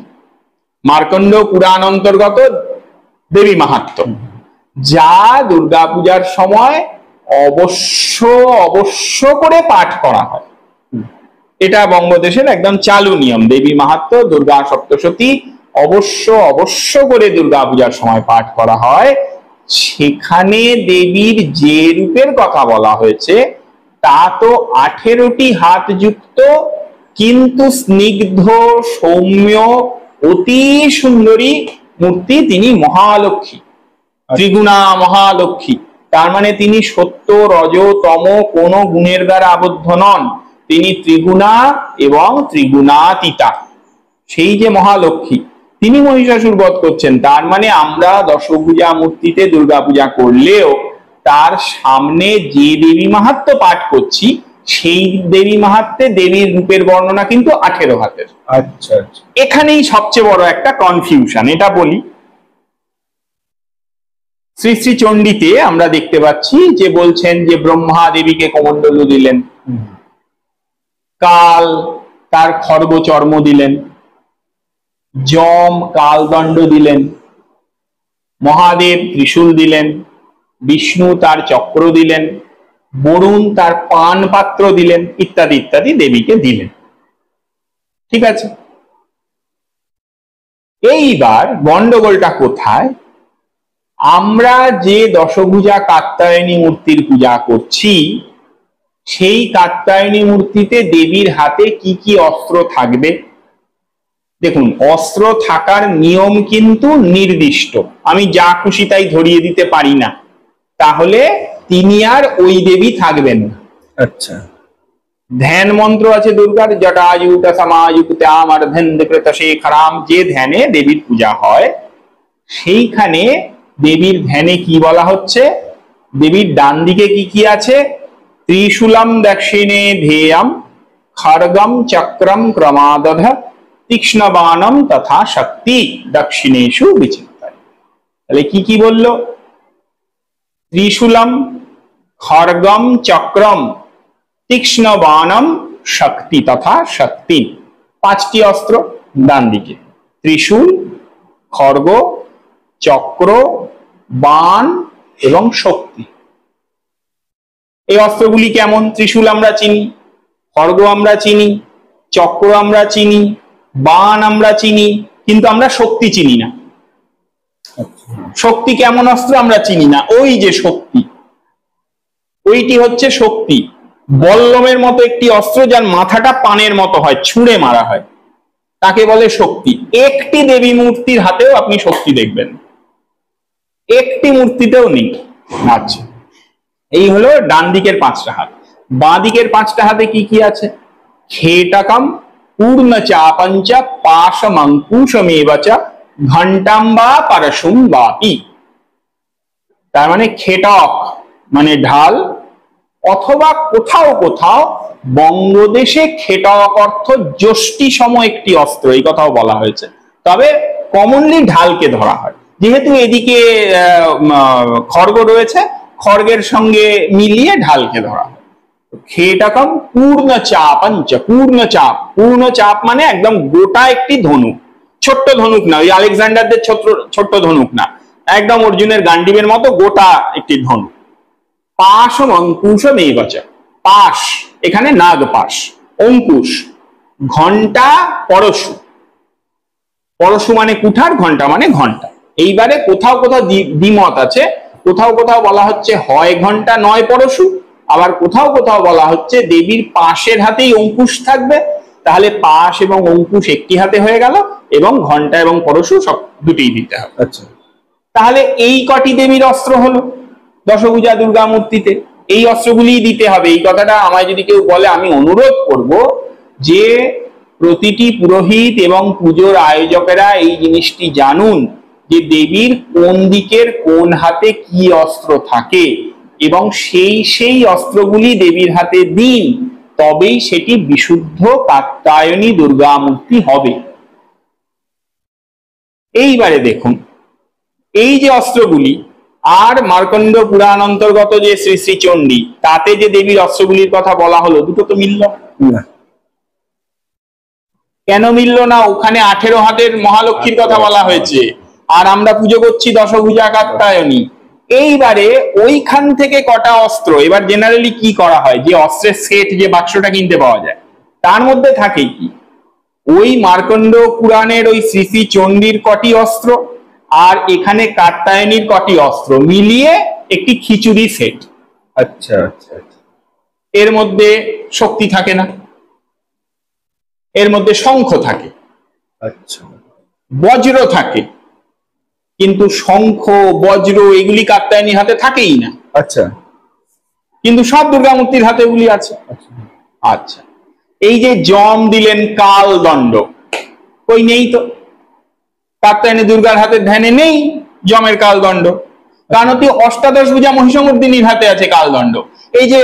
মার্কণ্ড পুরাণ অন্তর্গত দেবী মাহাত্ম্য, যা দুর্গাপূজার সময় অবশ্য করে পাঠ করা হয়। এটা বঙ্গদেশের একদম চালু নিয়ম। দেবী মাহাত্ম্য, দুর্গা সপ্তশতী অবশ্য করে দুর্গাপূজার সময় পাঠ করা হয়। সেখানে দেবীর যে রূপের কথা বলা হয়েছে তা তো 18টি হাত যুক্ত, কিন্তু স্নিগ্ধ, সৌম্য, অতি সুন্দরী মূর্তি। তিনি মহালক্ষ্মী, ত্রিগুণা মহালক্ষ্মী। তার মানে তিনি সত্য, রজ, তম কোন গুণের দ্বারা আবদ্ধ নন, তিনি ত্রিগুণা এবং ত্রিগুণাতীতা। সেই যে মহালক্ষ্মী, তিনি মহিষাসুর বধ করছেন। তার মানে আমরা দশভুজা মূর্তিতে দুর্গাপূজা করলেও তার সামনে যে দেবী মাহাত্ম্য পাঠ করছি সেই দেবী মাহাত্ম্যে দেবীর রূপের বর্ণনা কিন্তু 18 হাতের। আচ্ছা, এখানেই সবচেয়ে বড় একটা কনফিউশন। এটা বলি, শ্রী শ্রী চণ্ডীতে আমরা দেখতে পাচ্ছি যে বলছেন যে ব্রহ্মা দেবীকে কমণ্ডলু দিলেন, কাল তার খর্গ চর্ম দিলেন, যম কালদণ্ড দিলেন, মহাদেব ত্রিশূল দিলেন, বিষ্ণু তার চক্র দিলেন, বরুণ তার পান পাত্র দিলেন, ইত্যাদি ইত্যাদি দেবীকে দিলেন। ঠিক আছে, এইবার গন্ডগোলটা কোথায়? আমরা যে দশভুজা কাত্যায়নী মূর্তির পূজা করছি সেই কাত্যায়নী মূর্তিতে দেবীর হাতে কি কি অস্ত্র থাকবে? দেখুন, অস্ত্র থাকার নিয়ম কিন্তু নির্দিষ্ট, আমি যা খুশি তাই ধরিয়ে দিতে পারি না, তাহলে তিনি আর ওই দেবী থাকবেন না। আচ্ছা, ধ্যান মন্ত্র আছে দুর্গার, জটাযুত সমাযুক্তাম অর্ধেন্দ্রকৃত শেখরাম, যে ধ্যানে দেবীর পূজা হয় সেইখানে দেবীর ধ্যানে কি বলা হচ্ছে, দেবীর ডান দিকে কি কি আছে, ত্রিশূলম দক্ষিণে ধ্যেয়ম খড়গম চক্রম ক্রমাদধ তীক্ষ্ণবাণম তথা শক্তি দক্ষিণেষু বিচিন্তায়। তাহলে কি কি বললো, ত্রিশূলম, খড়গম চক্রম, তীক্ষ্ণবাণম, শক্তি তথা শক্তি, পাঁচটি অস্ত্র ডান দিকে, ত্রিশূল, খড়গ, চক্র, বাণ এবং শক্তি। এই অস্ত্রগুলি কেমন, ত্রিশূল আমরা চিনি, খড়গ আমরা চিনি, চক্র আমরা চিনি, বাণ আমরা চিনি, কিন্তু আমরা শক্তি চিনি না। শক্তি কেমন অস্ত্র আমরা চিনি না, ওই যে শক্তি, ওইটি হচ্ছে শক্তি, বল্লমের মতো একটি অস্ত্র যার মাথাটা পানের মতো হয়, ছুঁড়ে মারা হয়, তাকে বলে শক্তি। একটি দেবী মূর্তির হাতেও আপনি শক্তি দেখবেন, একটি মূর্তিতেও নেই। আচ্ছা, এই হলো ডান দিকের পাঁচটা হাত। বাঁ দিকের পাঁচটা হাতে কি কি আছে, খেটকম পূর্ণ চাপঞ্চ পাশমঙ্কুশমেবচ ঘণ্টাম্বা পরশুম বাপি। তার মানে খেটক মানে ঢাল, অথবা কোথাও কোথাও বঙ্গদেশে খেটক অর্থ যষ্টি সম একটি অস্ত্র, এই কথাও বলা হয়েছে, তবে কমনলি ঢালকে ধরা হয়। যেহেতু এদিকে খড়গ রয়েছে, খড়গের সঙ্গে মিলিয়ে ঢালকে ধরা হয়। খেটকম পূর্ণ চাপঞ্চ, পূর্ণ চাপ, পূর্ণ চাপ মানে একদম গোটা একটি ধনুক, ছোট্ট ধনুক না, ওই আলেকজান্ডারদের ছোট্ট ধনুক না, একদম অর্জুনের গান্ডীবের মতো গোটা একটি ধনুক। পাশম অঙ্কুশমেবচ, পাশ এখানে নাগ পাশ, অঙ্কুশ, ঘণ্টা পরশু, পরশু মানে কুঠার, ঘণ্টা মানে ঘণ্টা। এইবারে কোথাও কোথাও দ্বিমত আছে, কোথাও কোথাও বলা হচ্ছে হয় ঘণ্টা নয় পরশু, আবার কোথাও কোথাও বলা হচ্ছে দেবীর পাশের হাতেই অঙ্কুশ থাকবে, তাহলে পাশ এবং অঙ্কুশ একটি হাতে হয়ে গেল, এবং ঘণ্টা এবং পরশু সব দুটিই দিতে হবে। আচ্ছা, তাহলে এই কটি দেবীর অস্ত্র হলো দশভুজা দুর্গা মূর্তিতে, এই অস্ত্রগুলি দিতে হবে। এই কথাটা আমায় যদি কেউ বলে, আমি অনুরোধ করব যে প্রতিটি পুরোহিত এবং পুজোর আয়োজকেরা এই জিনিসটি জানুন যে দেবীর কোন দিকের কোন হাতে কি অস্ত্র থাকে, এবং সেই অস্ত্রগুলি দেবীর হাতে দিন, তবেই সেটি বিশুদ্ধ কাত্যায়নী দুর্গা মূর্তি হবে। এইবারে দেখুন, এই যে অস্ত্রগুলি আর মার্কণ্ড পুরাণ অন্তর্গত যে শ্রী শ্রী চণ্ডী, তাতে যে দেবীর অস্ত্রগুলির কথা বলা হলো, দুটো তো মিলল না। কেন মিলল না? ওখানে 18 হাতের মহালক্ষ্মীর কথা বলা হয়েছে, আর আমরা পুজো করছি দশভুজা কাত্যায়নী। এইবারে ওইখান থেকে কটা অস্ত্র, এবার জেনারেলি কি করা হয়, যে অস্ত্রের সেট, যে বাক্সটা কিনতে পাওয়া যায়, তার মধ্যে থাকে কি, ওই মার্কণ্ড পুরাণের ওই শ্রী শ্রী চণ্ডীর কটি অস্ত্র আর এখানে কাত্যায়নীর কটি অস্ত্র মিলিয়ে একটি খিচুড়ি সেট। আচ্ছা আচ্ছা, এর মধ্যে শক্তি থাকে না, এর মধ্যে শঙ্খ থাকে, আচ্ছা, বজ্র থাকে, কিন্তু শঙ্খ বজ্র এগুলি কাত্যায়নীর হাতে থাকেই না। আচ্ছা, কিন্তু সব দুর্গা মূর্তির হাতে এগুলি আছে। আচ্ছা, এই যে জম দিলেন কাল দণ্ড, কই নেই তো, কাত্যায়নী দুর্গার হাতে ধ্যানে নেই জমের কাল দণ্ড, কারণ অষ্টাদশ ভুজা মহিষমর্দিনীর হাতে আছে কাল দণ্ড। এই যে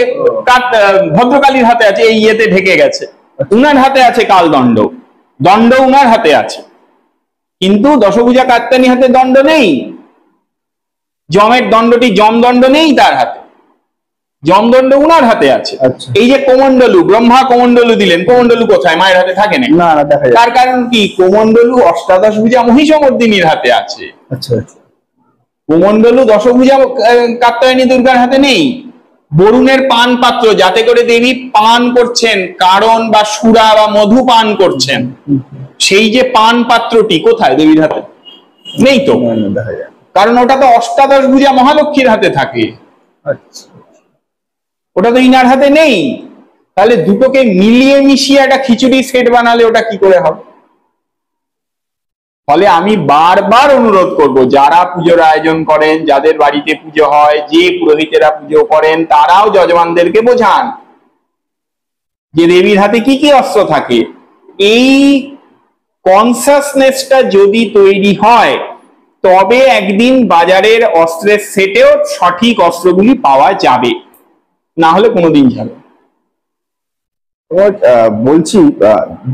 ভদ্রকালীর হাতে আছে, এই ইয়েতে ঢেকে গেছে, উনার হাতে আছে কাল দণ্ড, দণ্ড উনার হাতে আছে, কিন্তু দশভুজা কাত্যায়নী হাতে দণ্ড নেই, জমের দণ্ডটি জমদণ্ড নেই তার হাতে, জমদণ্ড উনার হাতে আছে। এই যে কোমণ্ডলু, ব্রহ্মা কোমণ্ডলু দিলেন, কোমণ্ডলু কোথায়? মায়ের হাতে থাকে না, তার কারণ কি, কোমণ্ডলু অষ্টাদশ ভুজা মহিষমর্দিনীর হাতে আছে। আচ্ছা, কোমণ্ডলু দশভুজা কাত্যায়নী দুর্গার হাতে নেই। বরুণের পান পাত্র, যাতে করে দেবী পান করছেন, কারণ বা সুরা বা মধু পান করছেন, সেই যে পান পাত্রটি কোথায়? দেবীর হাতে নেই তো, কারণ ওটা তো অষ্টাদশ ভুজা মহালক্ষ্মীর হাতে থাকে, ওটা তো ইনার হাতে নেই। তাহলে দুটোকে মিলিয়ে মিশিয়ে একটা খিচুড়ি সেট বানালে ওটা কি করে হবে? ফলে আমি বারবার অনুরোধ করব, যারা পুজোর আয়োজন করেন, যাদের বাড়িতে পুজো হয়, যে পুরোহিতেরা পুজো করেন, তারাও যজমানদেরকে বোঝান যে দেবীর হাতে কি কি অস্ত্র থাকে। এই কনসাসনেসটা যদি তৈরি হয়, তবে একদিন বাজারের অস্ত্রের সেটেও সঠিক অস্ত্রগুলি পাওয়া যাবে, না হলে কোনোদিন যাবে। বলছি,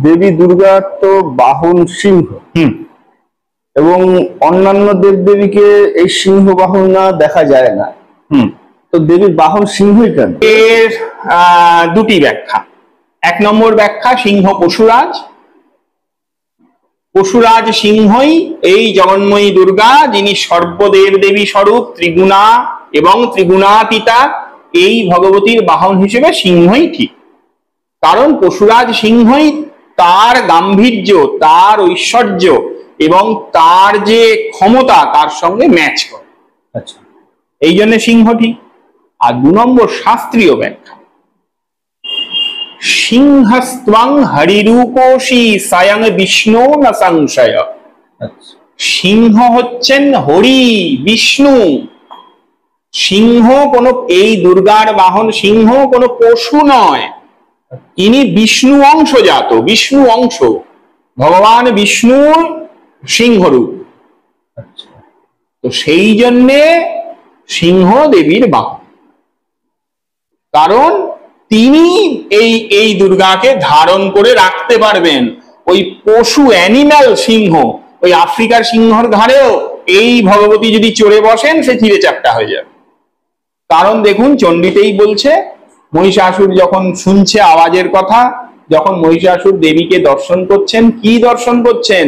দেবী দুর্গা তো বাহন সিংহ, এবং অন্যান্য দেবদেবীকে এই সিংহ বাহন না দেখা যায় না, তো দেবীর বাহন সিংহই কেন? এর দুটি ব্যাখ্যা। এক নম্বর ব্যাখ্যা, সিংহ পশুরাজ, পশুরাজ সিংহই এই জগন্ময়ী দুর্গা, যিনি সর্বদেব দেবী স্বরূপ, ত্রিগুণা এবং ত্রিগুণাতীতা, এই ভগবতীর বাহন হিসেবে সিংহই ঠিক। কারণ পশুরাজ সিংহই তার গাম্ভীর্য, তার ঐশ্বর্য এবং তার যে ক্ষমতা তার সঙ্গে ম্যাচ করে। আচ্ছা, এই জন্য সিংহ ঠিক। আর দু নম্বর শাস্ত্রীয় ব্যাখ্যা, সিংহস্ত্বং হরিরূপোষি স্বয়ং বিষ্ণু ন সংশয়। সিংহ হচ্ছেন হরি, বিষ্ণু। সিংহ কোন, এই দুর্গার বাহন সিংহ কোন পশু নয়, ইনি বিষ্ণু অংশজাত, বিষ্ণু অংশ, ভগবান বিষ্ণুর সিংহরূপ। তো সেই জন্যে সিংহ দেবীর বাহন, কারণ তিনি এই দুর্গাকে ধারণ করে রাখতে পারবেন। ওই পশু অ্যানিম্যাল সিংহ, ওই আফ্রিকার সিংহর ঘাড়েও এই ভগবতী যদি চড়ে বসেন, সে চিড়ে চ্যাপ্টা হয়ে যাবে। কারণ দেখুন, চণ্ডীতেই বলছে, মহিষাসুর যখন শুনছে আওয়াজের কথা, যখন মহিষাসুর দেবীকে দর্শন করছেন, কি দর্শন করছেন?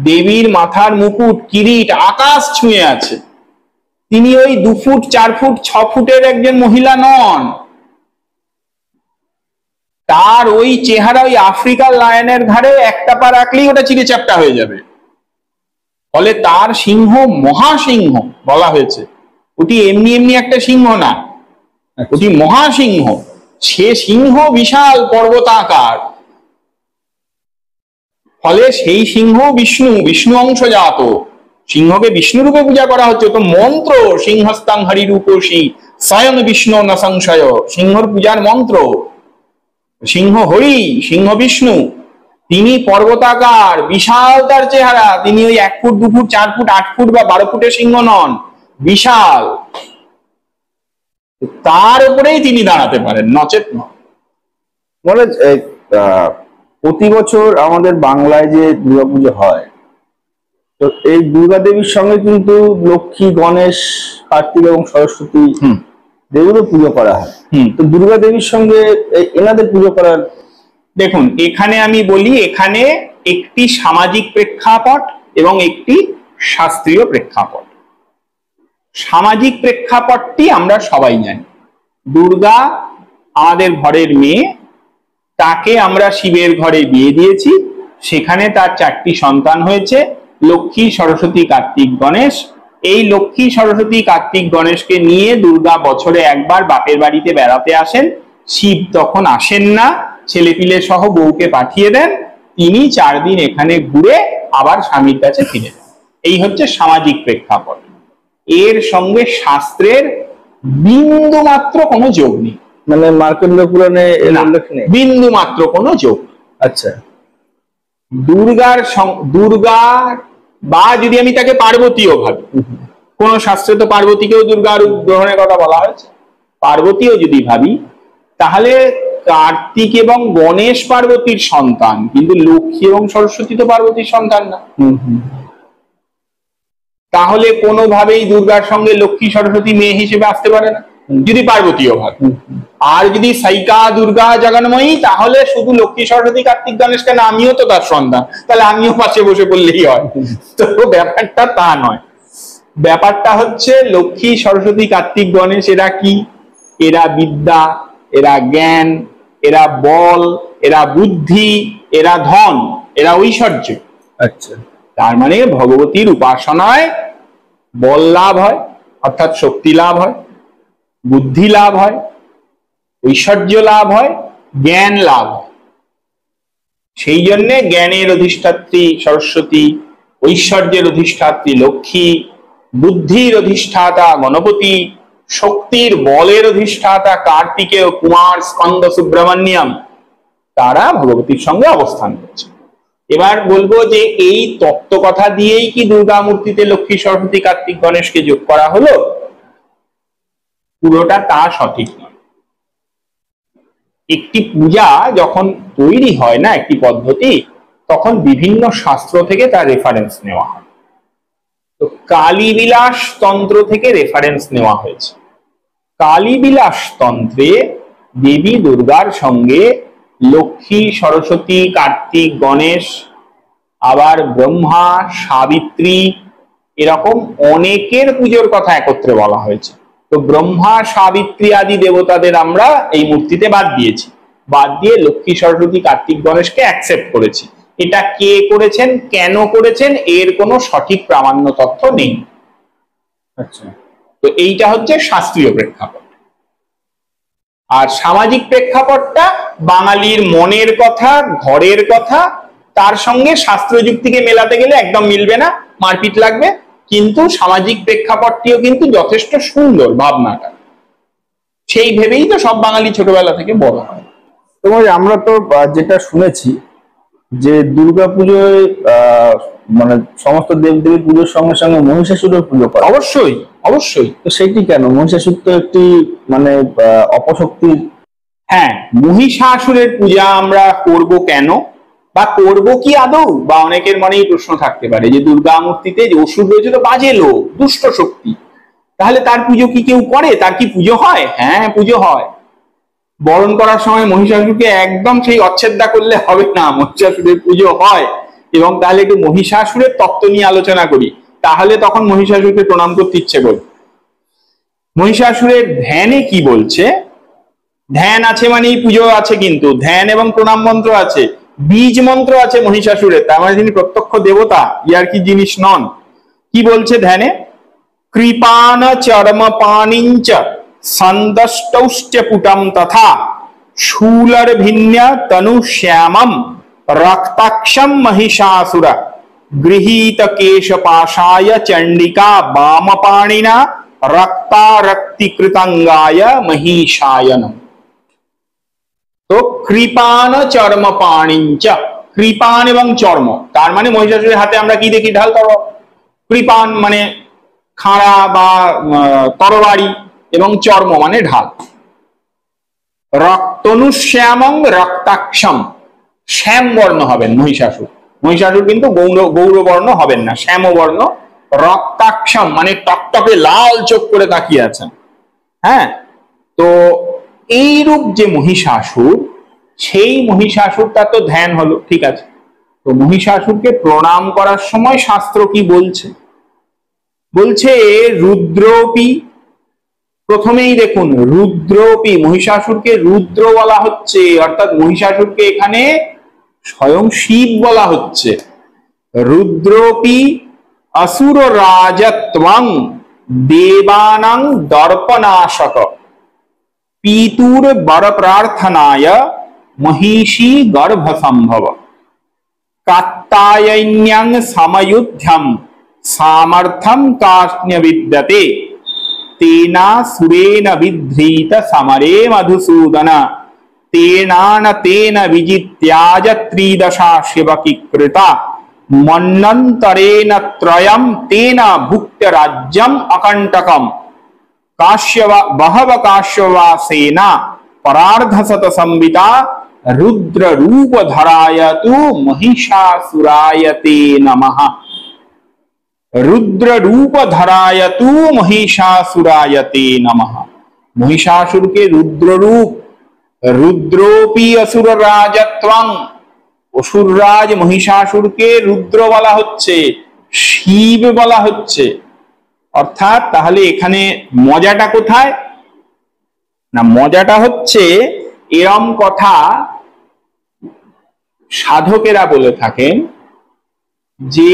দেবীর মাথার মুকুট, কিরিট আকাশ ছুঁয়ে আছে। তিনি ওই 2 ফুট 4 ফুট 6 ফুটের একজন মহিলা নন। তার ওই চেহারা ওই আফ্রিকার লায়নের ঘাড়ে একটা পা রাখলেই ওটা চিড়ে চ্যাপ্টা হয়ে যাবে। ফলে তার সিংহ মহাসিংহ বলা হয়েছে। ওটি এমনি এমনি একটা সিংহ না, ওটি মহাসিংহ। সে সিংহ বিশাল পর্বতাকার, ফলে সেই সিংহ বিষ্ণু, বিষ্ণু অংশজাত। সিংহকে বিষ্ণু রূপে পূজা করা হচ্ছে। তো মন্ত্র সিংহস্তাং হরিরূপসী স্বয়ং বিষ্ণু ন সংশয়, সিংহর পূজার মন্ত্র। সিংহ হরি, সিংহ বিষ্ণু, তিনি পর্বতাকার, বিশাল তার চেহারা। তিনি ওই 1 ফুট 2 ফুট 4 ফুট 8 ফুট বা 12 ফুটের সিংহ নন, বিশাল। তার উপরেই তিনি দাঁড়াতে পারেন, নচেত নয়। বলে প্রতি বছর আমাদের বাংলায় যে দুর্গাপুজো হয়, তো এই দুর্গা দেবীর সঙ্গে কিন্তু লক্ষ্মী, গণেশ, কার্তিক এবং সরস্বতী দেবীরও পুজো করা হয়। তো দুর্গা দেবীর সঙ্গে এনাদের পুজো করার, দেখুন এখানে আমি বলি, এখানে একটি সামাজিক প্রেক্ষাপট এবং একটি শাস্ত্রীয় প্রেক্ষাপট। সামাজিক প্রেক্ষাপটটি আমরা সবাই জানি। দুর্গা আমাদের ঘরের মেয়ে, তাকে আমরা শিবের ঘরে বিয়ে দিয়েছি, সেখানে তার 4টি সন্তান হয়েছে, লক্ষ্মী, সরস্বতী, কার্তিক, গণেশ। এই লক্ষ্মী, সরস্বতী, কার্তিক, গণেশকে নিয়ে দুর্গা বছরে একবার বাপের বাড়িতে বেড়াতে আসেন। শিব তখন আসেন না, ছেলেপিলে সহ বউকে পাঠিয়ে দেন, তিনি 4 দিন এখানে ঘুরে আবার স্বামীর কাছে ফিরে যান। এই হচ্ছে সামাজিক প্রেক্ষাপট। এর সঙ্গে শাস্ত্রের বিন্দু মাত্র কোনো যোগ নেই, মানে মার্কণ্ড পুরাণে বিন্দু মাত্র কোনো যোগ। আচ্ছা, দুর্গা বা যদি আমি তাকে পার্বতীও ভাবি, কোন শাস্ত্রে তো পার্বতীকেও দুর্গা রূপ গ্রহণের কথা বলা হয়েছে, পার্বতীও যদি ভাবি, তাহলে কার্তিক এবং গণেশ পার্বতীর সন্তান, কিন্তু লক্ষ্মী এবং সরস্বতী তো পার্বতীর সন্তান না। তাহলে কোনোভাবেই দুর্গার সঙ্গে লক্ষ্মী, সরস্বতী মেয়ে হিসেবে আসতে পারে না, যদি পার্বতীও ভাবে। আর যদি সাইকা দুর্গা জগন্ময়ী, তাহলে শুধু লক্ষ্মী, সরস্বতী, কার্তিক, গণেশ কেন, আমিও তো তার সন্তান, তাহলে আমিও পাশে বসে বললেই হয়। তো ব্যাপারটা তা নয়। ব্যাপারটা হচ্ছে লক্ষ্মী, সরস্বতী, কার্তিক, গণেশ এরা কি? এরা বিদ্যা, এরা জ্ঞান, এরা বল, এরা বুদ্ধি, এরা ধন, এরা ঐশ্বর্য। আচ্ছা, তার মানে ভগবতীর উপাসনায় বল লাভ হয়, অর্থাৎ শক্তি লাভ হয়, বুদ্ধি লাভ হয়, ঐশ্বর্য লাভ হয়, জ্ঞান লাভ হয়। সেই জন্যে জ্ঞানের অধিষ্ঠাত্রী সরস্বতী, ঐশ্বর্যের অধিষ্ঠাত্রী লক্ষ্মী, বুদ্ধির অধিষ্ঠাতা গণপতি, শক্তির বলের অধিষ্ঠাতা কার্তিকেয় কুমার স্কন্দ সুব্রমণ্যম, তারা ভগবতীর সঙ্গে অবস্থান করছে। এবার বলবো যে এই তত্ত্ব কথা দিয়েই কি দুর্গা মূর্তিতে লক্ষ্মী, সরস্বতী, কার্তিক, গণেশকে যোগ করা হলো? পুরোটা তা সঠিক নয়। একটি পূজা যখন তৈরি হয় না, একটি পদ্ধতি, তখন বিভিন্ন শাস্ত্র থেকে তার রেফারেন্স নেওয়া হয়। তো কালীবিলাস তন্ত্র থেকে রেফারেন্স নেওয়া হয়েছে। কালীবিলাস তন্ত্রে দেবী দুর্গার সঙ্গে লক্ষ্মী, সরস্বতী, কার্তিক, গণেশ, আবার ব্রহ্মা, সাবিত্রী, এরকম অনেকের পুজোর কথা একত্রে বলা হয়েছে। তো ব্রহ্মা, সাবিত্রী আদি দেবতাদের আমরা এই মূর্তিতে বাদ দিয়েছি, বাদ দিয়ে লক্ষ্মী, সরস্বতী, কার্তিক, গণেশকে অ্যাকসেপ্ট করেছি। এটা কে করেছেন, কেন করেছেন, এর কোনো সঠিক প্রামাণ্য তথ্য নেই। আচ্ছা, তো এইটা হচ্ছে শাস্ত্রীয় প্রেক্ষাপট। আর সামাজিক প্রেক্ষাপটটা বাঙালির মনের কথা, ঘরের কথা, তার সঙ্গে শাস্ত্র যুক্তিকে মেলাতে গেলে একদম মিলবে না, মারপিট লাগবে। কিন্তু সামাজিক প্রেক্ষাপটটিও কিন্তু যথেষ্ট সুন্দর ভাবনাটা, সেই ভেবেই তো সব বাঙালি ছোটবেলা থেকে বড় হয়। তোমার আমরা তো যেটা শুনেছি যে দুর্গাপুজোয় মানে সমস্ত দেবদেবীর পুজোর সঙ্গে সঙ্গে মহিষাসুরের পুজো করে। অবশ্যই অবশ্যই। তো সেটি কেন? মহিষাসুর তো একটি মানে অপশক্তির। হ্যাঁ, মহিষাসুরের পূজা আমরা করব কেন, বা করব কি আদৌ, বা অনেকের মনেই প্রশ্ন থাকতে পারে যে দুর্গা মূর্তিতে যে অসুর রয়েছে তো বাজে লোক, দুষ্ট শক্তি, তাহলে তার পুজো কি কেউ করে? তার কি পুজো হয়? হ্যাঁ, পুজো হয়। বরণ করার সময় মহিষাসুরকে একদম সেই অচ্ছেদ্যা করলে হবে না, মহিষাসুরের পুজো হয়। এবং তাহলে একটু মহিষাসুরের তত্ত্ব নিয়ে আলোচনা করি, তাহলে তখন মহিষাসুরকে প্রণাম করতে ইচ্ছে করবে। মহিষাসুরের ধ্যানে কি বলছে? ধ্যান আছে মানেই পুজো আছে, কিন্তু ধ্যান এবং প্রণাম মন্ত্র আছে, বীজ মন্ত্র আছে মহিষাসুরের, তার মানে তিনি প্রত্যক্ষ দেবতা, ইয়ার কি জিনিস নন। কি বলছে ধ্যানে? কৃপান চর্ম পানিঞ্চ সন্দষ্টৌশ্চ পুটম তথা শূলর ভিন্ন তনু শ্যামম রক্তাক্ষম মহিষাসুর গৃহীত কেশ পাশায় চণ্ডিকা বাম পাণিনা রক্তারক্তিকৃতাঙ্গায় মহিষায়নম। তো কৃপান চর্ম পাণিঞ্চ, কৃপান এবং চর্ম, তার মানে মহিষাসুরের হাতে আমরা কি দেখি? ঢাল তরবারি। কৃপান মানে খাঁড়া বা তরবারি, এবং চর্ম মানে ঢাল। রক্তনুশ্যামং রক্তাক্ষম, শ্যাম বর্ণ হবেন মহিষাসুর। মহিষাসুর কিন্তু গৌরবর্ণ হবেন না, শ্যামবর্ণ। রক্তাক্ষম মানে টকটকে লাল চোখ করে তাকিয়ে আছেন। হ্যাঁ, তো এইরূপ যে মহিষাসুর, সেই মহিষাসুরটা তো ধ্যান হলো, ঠিক আছে। তো মহিষাসুরকে প্রণাম করার সময় শাস্ত্র কি বলছে? বলছে রুদ্রপি। প্রথমেই দেখুন, রুদ্রপি, মহিষাসুরকে রুদ্র বলা হচ্ছে, অর্থাৎ মহিষাসুরকে এখানে স্বয়ং শিব বলা হচ্ছে। রুদ্রপি অসুর রাজত্বং দেবানাং দর্পনাশক পিতুর বর প্রার্থনায় মহিষী গর্ভ সম্ভব কাত্তায়ন্যং সময়ুধ্যম সামর্থ্যম কাস্ন্য বিদ্যতে তেনা সুরেন বিধৃত সমরে মধুসূদন তেনান তেন বিজিত্যাজ ত্রিদশা শিবকীকৃতা মন্নন্তরেণ ত্রয়ম তেনা ভুক্ত রাজ্যম অকণ্টকম বহব কাশ্যবাসেনা পরার্ধশত সংবিতা রুদ্র রূপ ধরায়তু মহিষাসুরায়তে নমঃ। রুদ্র রূপ ধরায়তু মহিষাসুরায়তে নমঃ। মহিষাসুরকে রুদ্ররূপ, রুদ্রোপি অসুর রাজত্বং, অসুররাজ মহিষাসুরকে রুদ্র বলা হচ্ছে, শিব বলা হচ্ছে। অর্থাৎ তাহলে এখানে মজাটা কোথায়? না, মজাটা হচ্ছে এরম কথা সাধকেরা বলে থাকেন যে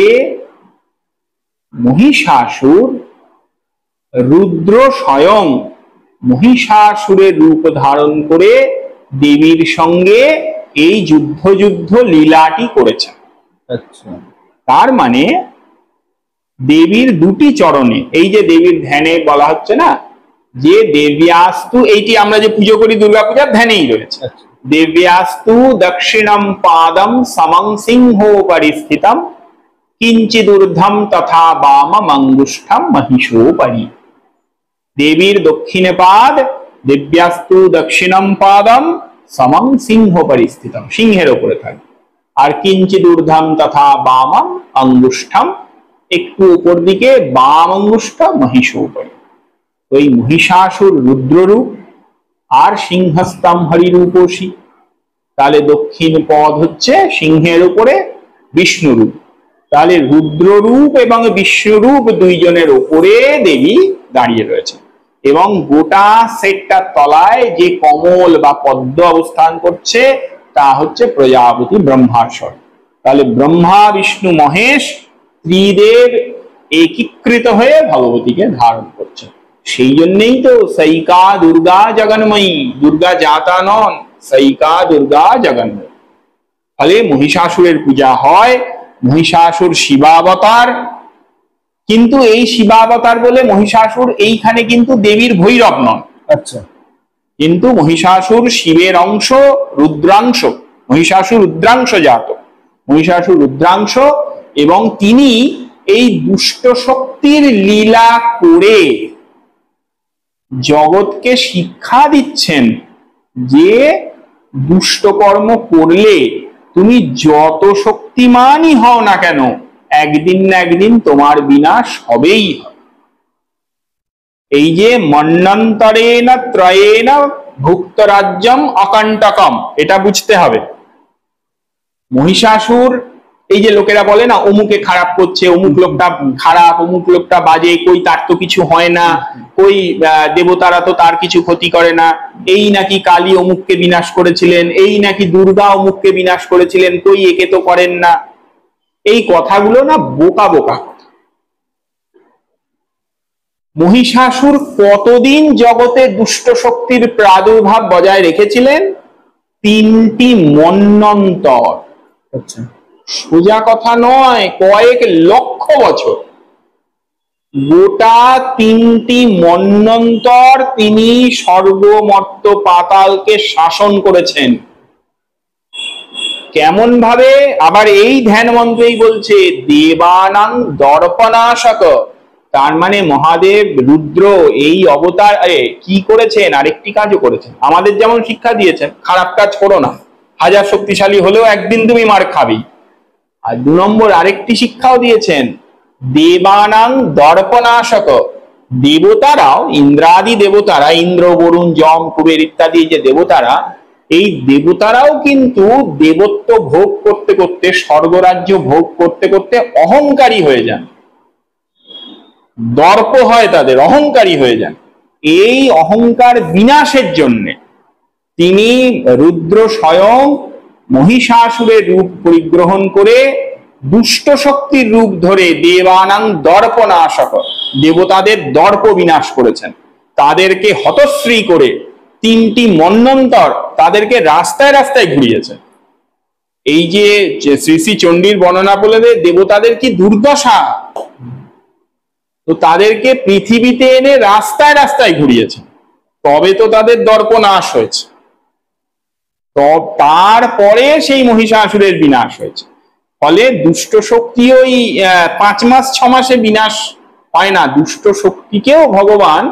মহিষাসুর, রুদ্র স্বয়ং মহিষাসুরের রূপ ধারণ করে দেবীর সঙ্গে এই যুদ্ধ লীলাটি করেছেন। আচ্ছা, তার মানে দেবীর দুটি চরণে, এই যে দেবীর ধ্যানে বলা হচ্ছে না যে দেব্যাস্তু, এইটি আমরা যে পুজো করি দুর্গাপূজার ধ্যানেই রয়েছে, দেব্যাস্তু দক্ষিণম পাদম সমং সিংহ পরিস্থিতম কিঞ্চিদূর্ধ্বম তথা বামম অঙ্গুষ্ঠম মহিষোপরি। দেবীর দক্ষিণে পাদ, দেব্যাস্তু দক্ষিণম পাদম সমং সিংহ পরিস্থিতম, সিংহের উপরে থাকে, আর কিঞ্চিদূর্ধ্বম তথা বামম অঙ্গুষ্ঠম, একটু উপর দিকে বাম অঙ্গুষ্ঠ মহিষোপরি। ওই মহিষাসুর রুদ্ররূপ আর সিংহস্তম হরিরূপসী, তাহলে দক্ষিণ পদ হচ্ছে সিংহের উপরে বিষ্ণুরূপ, তাহলে রুদ্ররূপ এবং বিষ্ণুরূপ দুইজনের উপরে দেবী দাঁড়িয়ে রয়েছে, এবং গোটা সেটটার তলায় যে কমল বা পদ্ম অবস্থান করছে তা হচ্ছে প্রজাপতি ব্রহ্মাসর। তাহলে ব্রহ্মা বিষ্ণু মহেশ ত্রিদেব একীকৃত হয়ে ভগবতীকে ধারণ করছে। সেই জন্যই তো সৈকা দুর্গা জগন্ময়ী, দুর্গা জাতা নন, সৈকা দুর্গা জগন্ময়ী। ফলে মহিষাসুরের পূজা হয়, মহিষাসুর শিবাবতার, কিন্তু এই শিবাবতার বলে মহিষাসুর এইখানে কিন্তু দেবীর ভৈরব নন। আচ্ছা, কিন্তু মহিষাসুর শিবের অংশ, রুদ্রাংশ, মহিষাসুর রুদ্রাংশ জাত, মহিষাসুর রুদ্রাংশ, এবং তিনি এই দুষ্ট শক্তির লীলা করে জগৎকে শিক্ষা দিচ্ছেন যে দুষ্ট কর্ম করলে তুমি যত শক্তিমানই হও না কেন একদিন না একদিন তোমার বিনাশ হবেই হবে। এই যে মন্বন্তরেণ ত্রয়েণ ভুক্ত রাজ্যম অকণ্টকম, এটা বুঝতে হবে। মহিষাসুর, এই যে লোকেরা বলে না অমুকে খারাপ করছে, অমুক লোকটা খারাপ, অমুক লোকটা বাজে, কই তার তো কিছু হয় না, কই দেবতারা তো তার কিছু ক্ষতি করে না, এই নাকি কালী অমুককে বিনাশ করেছিলেন, এই নাকি দুর্গা অমুককে বিনাশ করেছিলেন, কই একে তো করেন না। এই কথাগুলো না বোকা বোকা। মহিষাসুর কতদিন জগতে দুষ্ট শক্তির প্রাদুর্ভাব বজায় রেখেছিলেন? 3টি মন্বন্তর। আচ্ছা, সোজা কথা নয়, কয়েক লক্ষ বছর, গোটা 3টি মন্বন্তর তিনি স্বর্গ মর্ত্য পাতালকে শাসন করেছেন। কেমন ভাবে? আবার এই ধ্যান মন্ত্রেই বলছে দেবানাং দর্পনাশক, তার মানে মহাদেব রুদ্র এই অবতার কি করেছেন? আরেকটি কাজও করেছেন। আমাদের যেমন শিক্ষা দিয়েছেন খারাপ কাজ করো না, হাজার শক্তিশালী হলেও একদিন তুমি মার খাবি। আর 2 নম্বর আরেকটি শিক্ষাও দিয়েছেন দেবানাং দর্পনাশক, দেবতারাও, ইন্দ্রাদি দেবতারা, ইন্দ্র বরুণ যম কুবের ইত্যাদি যে দেবতারা, এই দেবতারাও কিন্তু দেবত্ব ভোগ করতে করতে, স্বর্গরাজ্য ভোগ করতে করতে অহংকারী হয়ে যান, দর্প হয় তাদের, অহংকারী হয়ে যান। এই অহংকার বিনাশের জন্য তিনি রুদ্র স্বয়ং মহিষাসুরের রূপ পরিগ্রহণ করে দুষ্ট শক্তির রূপ ধরে দেবানাং দর্পনাশক, দেবতাদের দর্প বিনাশ করেছেন, তাদেরকে হতশ্রী করে 3টি মন্বন্তর তাদেরকে রাস্তায় রাস্তায় ঘুরিয়েছেন। এই যে শ্রী শ্রী চণ্ডীর বর্ণনা বলে দেবতাদের কি দুর্দশা, তো তাদেরকে পৃথিবীতে এনে রাস্তায় রাস্তায় ঘুরিয়েছেন, তবে তো তাদের দর্প নাশ হয়েছে, তারপরে সেই মহিষাসুরের বিনাশ হয়েছে। ফলে দুষ্ট শক্তি ওই 5 মাস 6 মাসে বিনাশ হয় না, দুষ্ট শক্তিকেও ভগবান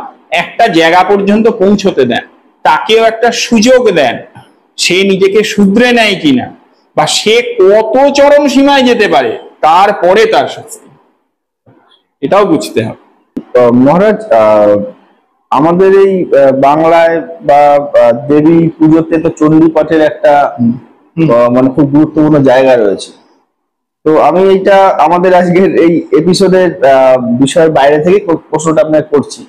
একটা জায়গা পর্যন্ত পৌঁছতে দেন, তাকেও একটা সুযোগ দেন, সে নিজেকে শুধরে নেয় কিনা, বা সে কত চরম সীমায় যেতে পারে, তারপরে তার শাস্তি, এটাও বুঝতে হবে। মহারাজ, আমাদের এই বাংলায় বা দেবী পুজোতে তো চণ্ডী পাঠের একটা মানে খুব গুরুত্বপূর্ণ জায়গা রয়েছে। তো আমি এইটা আমাদের আজকের এই এপিসোডের বিষয়ের বাইরে থেকে প্রশ্নটা আপনাকে করছি।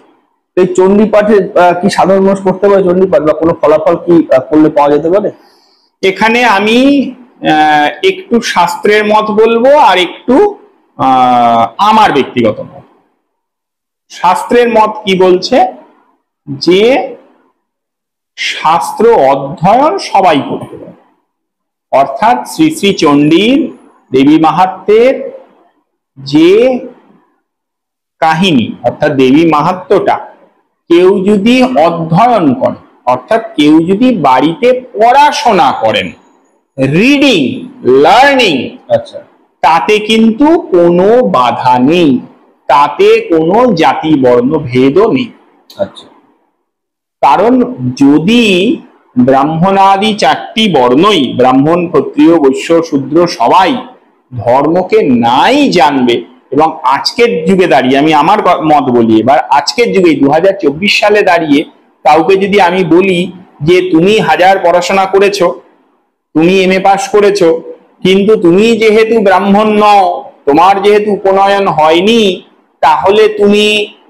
এই চণ্ডী পাঠের কি সাধারণ মানুষ করতে পারে চণ্ডী পাঠ, বা কোনো ফলাফল কি করলে পাওয়া যেতে পারে? এখানে আমি একটু শাস্ত্রের মত বলবো আর একটু আমার ব্যক্তিগত মত। শাস্ত্রের মত কি বলছে যে শাস্ত্র অধ্যয়ন সবাই করতে পারে, অর্থাৎ শ্রী শ্রী চণ্ডীর দেবী মাহাত্ম্যের যে কাহিনী অর্থাৎ দেবী মাহাত্ম্যটা কেউ যদি অধ্যয়ন করে, অর্থাৎ কেউ যদি বাড়িতে পড়াশোনা করেন, রিডিং লার্নিং, আচ্ছা তাতে কিন্তু কোনো বাধা নেই, তাতে কোনো জাতি বর্ণ ভেদও নেই। আচ্ছা কারণ যদি ব্রাহ্মণাদি চারটি বর্ণই, ব্রাহ্মণ ক্ষত্রিয় বৈশ্য শূদ্র সবাই ধর্মকে নাই জানবে, এবং আজকের যুগে দাঁড়িয়ে আমি আমার মত বলি, এবার আজকের যুগে 2024 সালে দাঁড়িয়ে কাউকে যদি আমি বলি যে তুমি 1000 পড়াশোনা করেছো, তুমি MA পাস করেছো, কিন্তু তুমি যেহেতু ব্রাহ্মণ নও, তোমার যেহেতু উপনয়ন হয়নি, তাহলে তুমি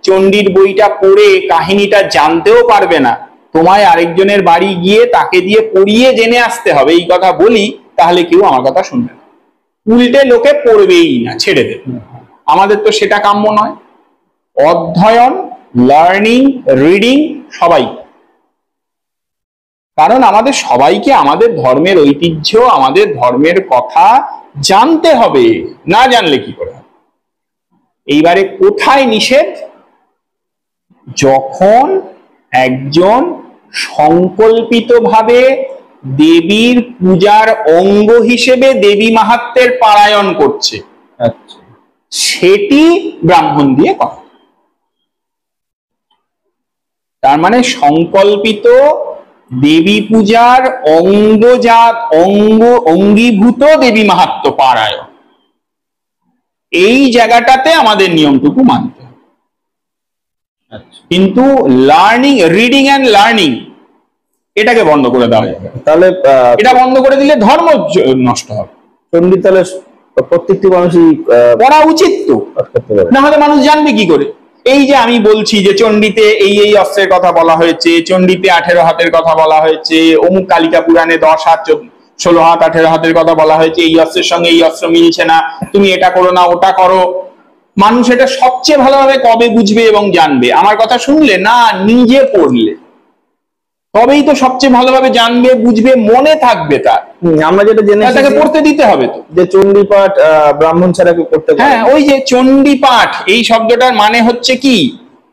চণ্ডীর বইটা পড়ে কাহিনীটা জানতেও পারবে না, তোমায় আরেকজনের বাড়ি গিয়ে তাকে দিয়ে পড়িয়ে জেনে আসতে হবে, এই কথা বলি, তাহলে কেউ আমার কথা শুনবে না, উল্টে লোকে পড়বেই না, ছেড়ে দেবে। আমাদের তো সেটা কাম্য নয়। অধ্যয়ন, লার্নিং, রিডিং সবাই, কারণ আমাদের সবাইকে আমাদের ধর্মের ঐতিহ্য, আমাদের ধর্মের কথা জানতে হবে, না জানলে কি করে হবে। এইবারে কোথায় নিষেধ? যখন একজন সংকল্পিতভাবে দেবীর পূজার অঙ্গ হিসেবে দেবী মাহাত্ম্যের পারায়ণ করছে, আচ্ছা সেটি ব্রাহ্মণ দিয়ে করে। তার মানে সংকল্পিত দেবী পূজার অঙ্গীভূত দেবী মাহাত্ম্য পারায়ণ, এই জায়গাটাতে আমাদের নিয়মটুকু মানতে হবে। কিন্তু লার্নিং, রিডিং অ্যান্ড লার্নিং, এটাকে বন্ধ করে দেওয়া যাবে। তাহলে এটা বন্ধ করে দিলে ধর্ম নষ্ট হবে। চণ্ডী তাহলে প্রত্যেকটি মানুষই পড়া উচিত তো, না হলে মানুষ জানবে কি করে? এই যে আমি বলছি যে চণ্ডীতে এই এই অস্ত্রের কথা বলা হয়েছে, চণ্ডীতে 18 হাতের কথা বলা হয়েছে, অমুক কালিকা পুরাণে 10 হাত 16 হাত 18 হাতের কথা বলা হয়েছে, এই অস্ত্রের সঙ্গে এই অস্ত্র মিলছে না, তুমি এটা করো না ওটা করো, মানুষ এটা সবচেয়ে ভালোভাবে কবে বুঝবে এবং জানবে? আমার কথা শুনলে না, নিজে পড়লে তবেই তো সবচেয়ে ভালোভাবে জানবে, বুঝবে, মনে থাকবে তার। আমরা যেটা জেনে তাকে পড়তে দিতে হবে তো, যে চণ্ডী পাঠ ব্রাহ্মণ ছাড়া কেউ করতে পারে। হ্যাঁ, ওই যে চণ্ডী পাঠ এই শব্দটার মানে হচ্ছে কি?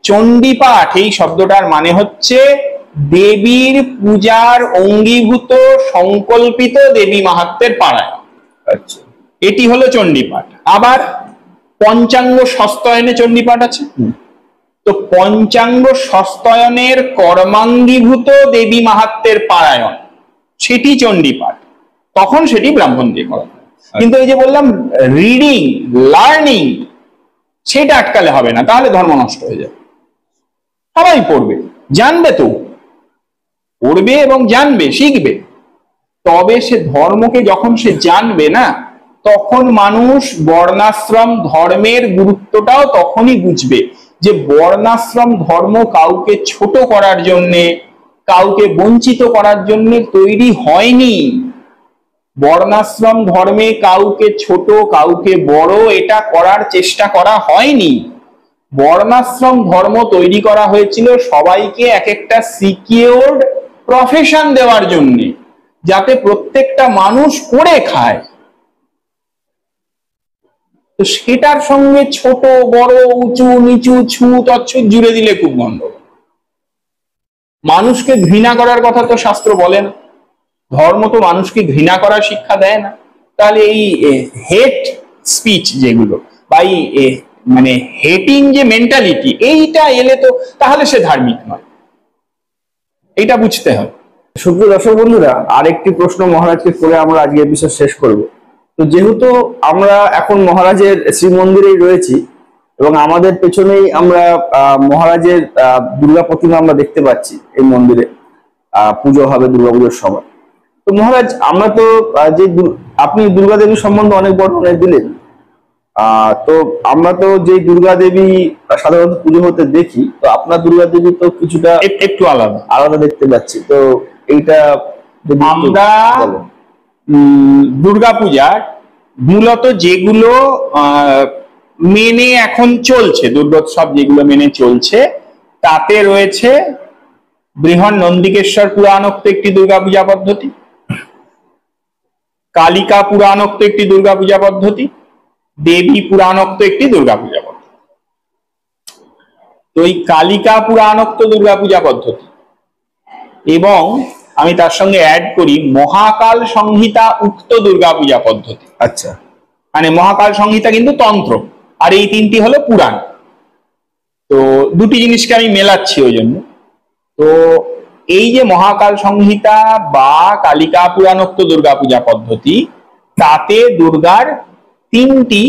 চণ্ডী পাঠ এই শব্দটার মানে হচ্ছে দেবীর পূজার অঙ্গীভূত সংকল্পিত দেবী মাহাত্ম্যের পারায়ণ। আচ্ছা, এটি হলো চণ্ডী পাঠ। আবার পঞ্চাঙ্গ সস্তয়নে চণ্ডী পাঠ আছে, তো পঞ্চাঙ্গ সস্তয়নের কর্মাঙ্গীভূত দেবী মাহাত্ম্যের পারায়ণ, সেটি চণ্ডী পাঠ, তখন সেটি ব্রাহ্মণ দিয়ে করা। কিন্তু এই যে বললাম রিডিং লার্নিং, সেটা আটকালে হবে না, তাহলে ধর্ম নষ্ট হয়ে যাবে। সবাই পড়বে, জানবে তো, পড়বে এবং জানবে, শিখবে, তবে সে ধর্মকে যখন সে জানবে না, তখন মানুষ বর্ণাশ্রম ধর্মের গুরুত্বটাও তখনই বুঝবে, যে বর্ণাশ্রম ধর্ম কাউকে ছোট করার জন্যে, কাউকে বঞ্চিত করার জন্য তৈরি হয়নি। বর্ণাশ্রম ধর্মে কাউকে ছোট কাউকে বড় এটা করার চেষ্টা করা হয়নি। বর্ণাশ্রম ধর্ম তৈরি করা হয়েছিল সবাইকে এক একটা সিকিউরড প্রফেশন দেওয়ার জন্য, যাতে প্রত্যেকটা মানুষ করে খায়। তো সেটার সঙ্গে ছোট বড় উঁচু নিচু ছু তচ্ছুত জুড়ে দিলে খুব গন্ডগোল। মানুষকে ঘৃণা করার কথা তো শাস্ত্র বলে না, ধর্ম তো মানুষকে ঘৃণা করার শিক্ষা দেয় না। তাহলে এই হেট স্পিচ যেগুলো বা এই মানে হেটিং যে মেন্টালিটি, এইটা এলে তো তাহলে সে ধার্মিক নয়, এটা বুঝতে হবে। সুপ্রিয় দর্শক বন্ধুরা, আরেকটি প্রশ্ন মহারাজকে করে আমরা আজকের বিষয় শেষ করব। তো যেহেতু আমরা এখন মহারাজের শ্রীমন্দিরেই রয়েছি এবং আমাদের পেছনেই আমরা মহারাজের দুর্গা প্রতিমা আমরা দেখতে পাচ্ছি, এই মন্দিরে পুজো হবে দুর্গাপুজোর সময়। তো মহারাজ, আমরা তো যে আপনি দুর্গা দেবীর সম্বন্ধে অনেক বর্ণনা দিলেন, তো আমরা তো যে দুর্গা দেবী সাধারণত পুজো হতে দেখি, তো আপনার দুর্গা দেবী তো কিছুটা একটু আলাদা আলাদা দেখতে পাচ্ছি। তো এইটা আমরা দুর্গাপূজার মূলত যেগুলো মেনে এখন চলছে, দুর্গোৎসব যেগুলো মেনে চলছে, তাতে রয়েছে বৃহৎ নন্দিকেশ্বর পুরাণোক্ত একটি দুর্গাপূজা পদ্ধতি, কালিকা পুরাণোক্ত একটি দুর্গাপূজা পদ্ধতি, দেবী পুরাণোক্ত একটি দুর্গাপূজা পদ্ধতি। এই কালিকা পুরাণোক্ত দুর্গাপূজা পদ্ধতি এবং আমি তার সঙ্গে অ্যাড করি মহাকাল সংহিতা উক্ত দুর্গাপূজা পদ্ধতি। আচ্ছা, মানে মহাকাল সংহিতা কিন্তু তন্ত্র, আর এই তিনটি হলো পুরাণ। তো দুটি জিনিসকে আমি মেলাচ্ছি ওই জন্য। তো এই যে মহাকাল সংহিতা বা কালিকা পুরাণোক্ত দুর্গাপূজা পদ্ধতি, তাতে দুর্গার তিনটি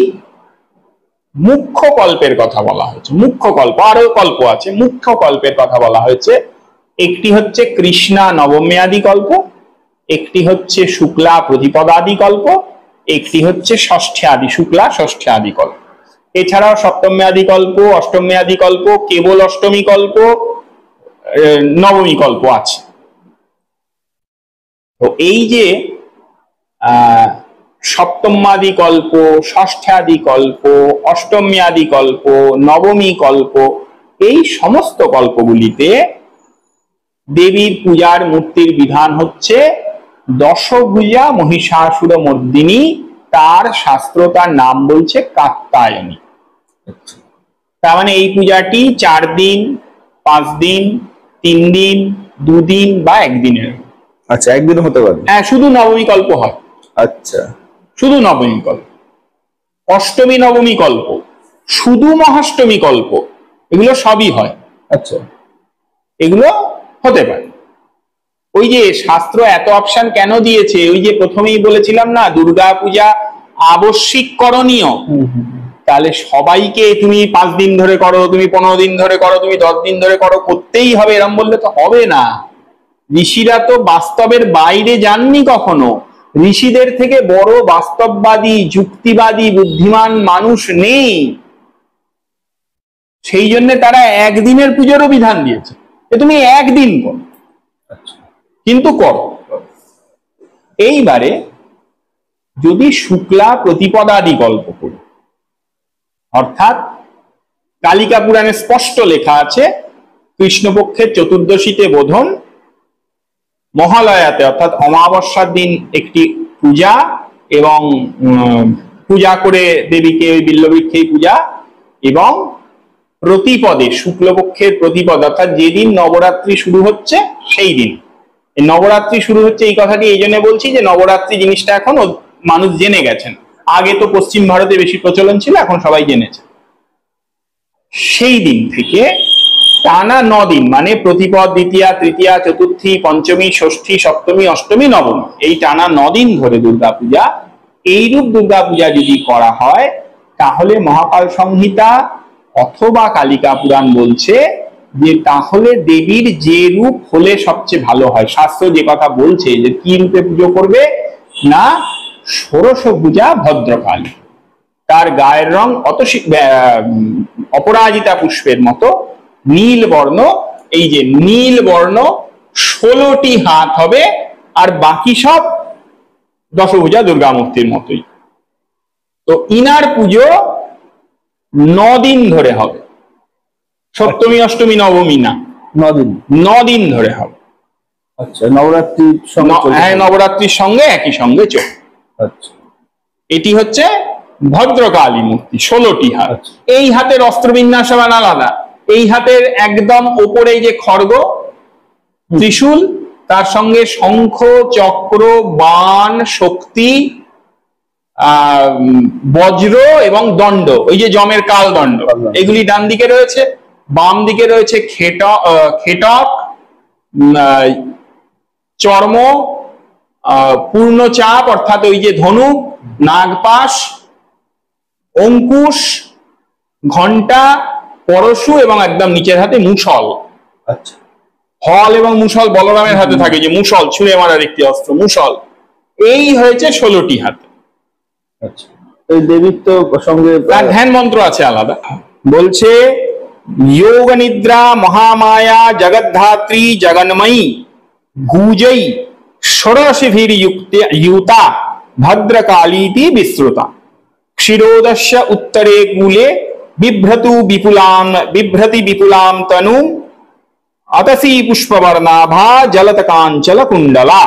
মুখ্য কল্পের কথা বলা হয়েছে। মুখ্য কল্প, আরো কল্প আছে, মুখ্য কল্পের কথা বলা হয়েছে। একটি হচ্ছে কৃষ্ণা নবম্যাদি কল্প, একটি হচ্ছে শুক্লা প্রতিপদাদি কল্প, একটি হচ্ছে ষষ্ঠ্যাদি শুক্লা ষষ্ঠ্যাদি কল্প। এছাড়াও সপ্তম্যাদি কল্প, অষ্টম্যাদি কল্প, কেবল অষ্টমী কল্প, নবমী কল্প আছে। তো এই যে সপ্তম্যাদি কল্প, ষষ্ঠ্যাদি কল্প, অষ্টম্যাদি কল্প, নবমী কল্প, এই সমস্ত কল্পগুলিতে দেবীর পূজার মূর্তির বিধান হচ্ছে দশভুজা মহিষাসুর মর্দিনী। তার শাস্ত্র তার নাম বলছে কাত্যায়নী। তার মানে এই পূজাটি 4 দিন, 5 দিন, 3 দিন, 2 দিন বা 1 দিনের। আচ্ছা, একদিন হতে পারে? হ্যাঁ, শুধু নবমী কল্প হয়। আচ্ছা, শুধু নবমী কল্প, অষ্টমী নবমী কল্প, শুধু মহাষ্টমী কল্প, এগুলো সবই হয়। আচ্ছা, এগুলো হতে পারে। ওই যে শাস্ত্র এত অপশন কেন দিয়েছে, ওই যে প্রথমেই বলেছিলাম না দুর্গা পূজা আবশ্যিক করণীয়। তাহলে সবাইকে তুমি 5 দিন ধরে করো, তুমি 15 দিন ধরে করো, তুমি 10 দিন ধরে করো, করতেই হবে এরম বললে তো হবে না। ঋষিরা তো বাস্তবের বাইরে যাননি কখনো। ঋষিদের থেকে বড় বাস্তববাদী, যুক্তিবাদী, বুদ্ধিমান মানুষ নেই। সেই জন্য তারা 1 দিনের পুজোরও বিধান দিয়েছে, তুমি 1 দিন করো, কিন্তু করো। এইবারে যদি শুক্লা প্রতিপদাদি কল্প করি, অর্থাৎ কালিকা পুরাণে স্পষ্ট লেখা আছে কৃষ্ণপক্ষের চতুর্দশীতে বোধন, মহালয়াতে অর্থাৎ অমাবস্যার দিন একটি পূজা, এবং পূজা করে দেবীকে ওই বিল্লবৃক্ষেই পূজা, এবং প্রতিপদে শুক্লপক্ষের প্রতিপদ অর্থাৎ যেদিন নবরাত্রি শুরু হচ্ছে সেই দিন। নবরাত্রি শুরু হচ্ছে এই কথাটি এই জন্য বলছি যে নবরাত্রি জিনিসটা এখন মানুষ জেনে গেছেন। আগে তো পশ্চিম ভারতে বেশি প্রচলন ছিল, এখন সবাই জেনেছে। সেই দিন থেকে টানা 9 দিন, মানে প্রতিপদ, দ্বিতীয়া, তৃতীয়া, চতুর্থী, পঞ্চমী, ষষ্ঠী, সপ্তমী, অষ্টমী, নবমী, এই টানা 9 দিন ধরে দুর্গাপূজা। এইরূপ দুর্গাপূজা যদি করা হয় তাহলে মহাকাল সংহিতা অথবা কালিকা পুরাণ বলছে যে তাহলে দেবীর যে রূপ হলে সবচেয়ে ভালো হয়। শাস্ত্র যে কথা বলছে যে কি রূপে পুজো করবে না, ষোড়শ পূজা ভদ্রকালী, তার গায়ের রং অপরাজিতা পুষ্পের মতো নীল বর্ণ। এই যে নীল বর্ণ, 16টি হাত হবে, আর বাকি সব দশভুজা দুর্গা মূর্তির মতোই। তো ইনার পুজো 9 দিন ধরে হবে, সপ্তমী, অষ্টমী, নবমী না, 9 দিন ধরে হবে। আচ্ছা, নবরাত্রির সঙ্গে? হ্যাঁ, নবরাত্রির সঙ্গে একই সঙ্গে চলবে। আচ্ছা, এটি হচ্ছে ভদ্রকালী মূর্তি, 16টি হাত। এই হাতের অস্ত্রবিন্যাস আলাদা। এই হাতের একদম ওপরে যে খড়গ, ত্রিশূল, তার সঙ্গে শঙ্খ, চক্র, বাণ, শক্তি, বজ্র এবং দণ্ড, ওই যে যমের কাল দণ্ড, এগুলি ডান দিকে রয়েছে। বাম দিকে রয়েছে খেটক, চর্ম, পূর্ণচাপ অর্থাৎ ওই যে ধনুক, নাগপাশ, অঙ্কুশ, ঘণ্টা, পরশু, এবং একদম নিচের হাতে মুষল। আচ্ছা, হল এবং মুষল বলরামের হাতে থাকে, যে মুষল ছুঁড়ে মারার একটি অস্ত্র, মুষল। এই হয়েছে 16টি হাতে। আচ্ছা, এই দেবীর তো সঙ্গে তার ধ্যান মন্ত্র আছে আলাদা। বলছে যোগ নিদ্রা মহামায়া জগদ্ধাত্রী জগন্ময়ী গুজৈ ষোড়শিভির ইউতা ভদ্রকালীতি বিস্তৃতা ক্ষীরোদস্য উত্তরে কূলে বিভ্রতি বিপুলাম তনু অতসী পুষ্পবর্ণাভা জলত কাঞ্চল কুণ্ডলা।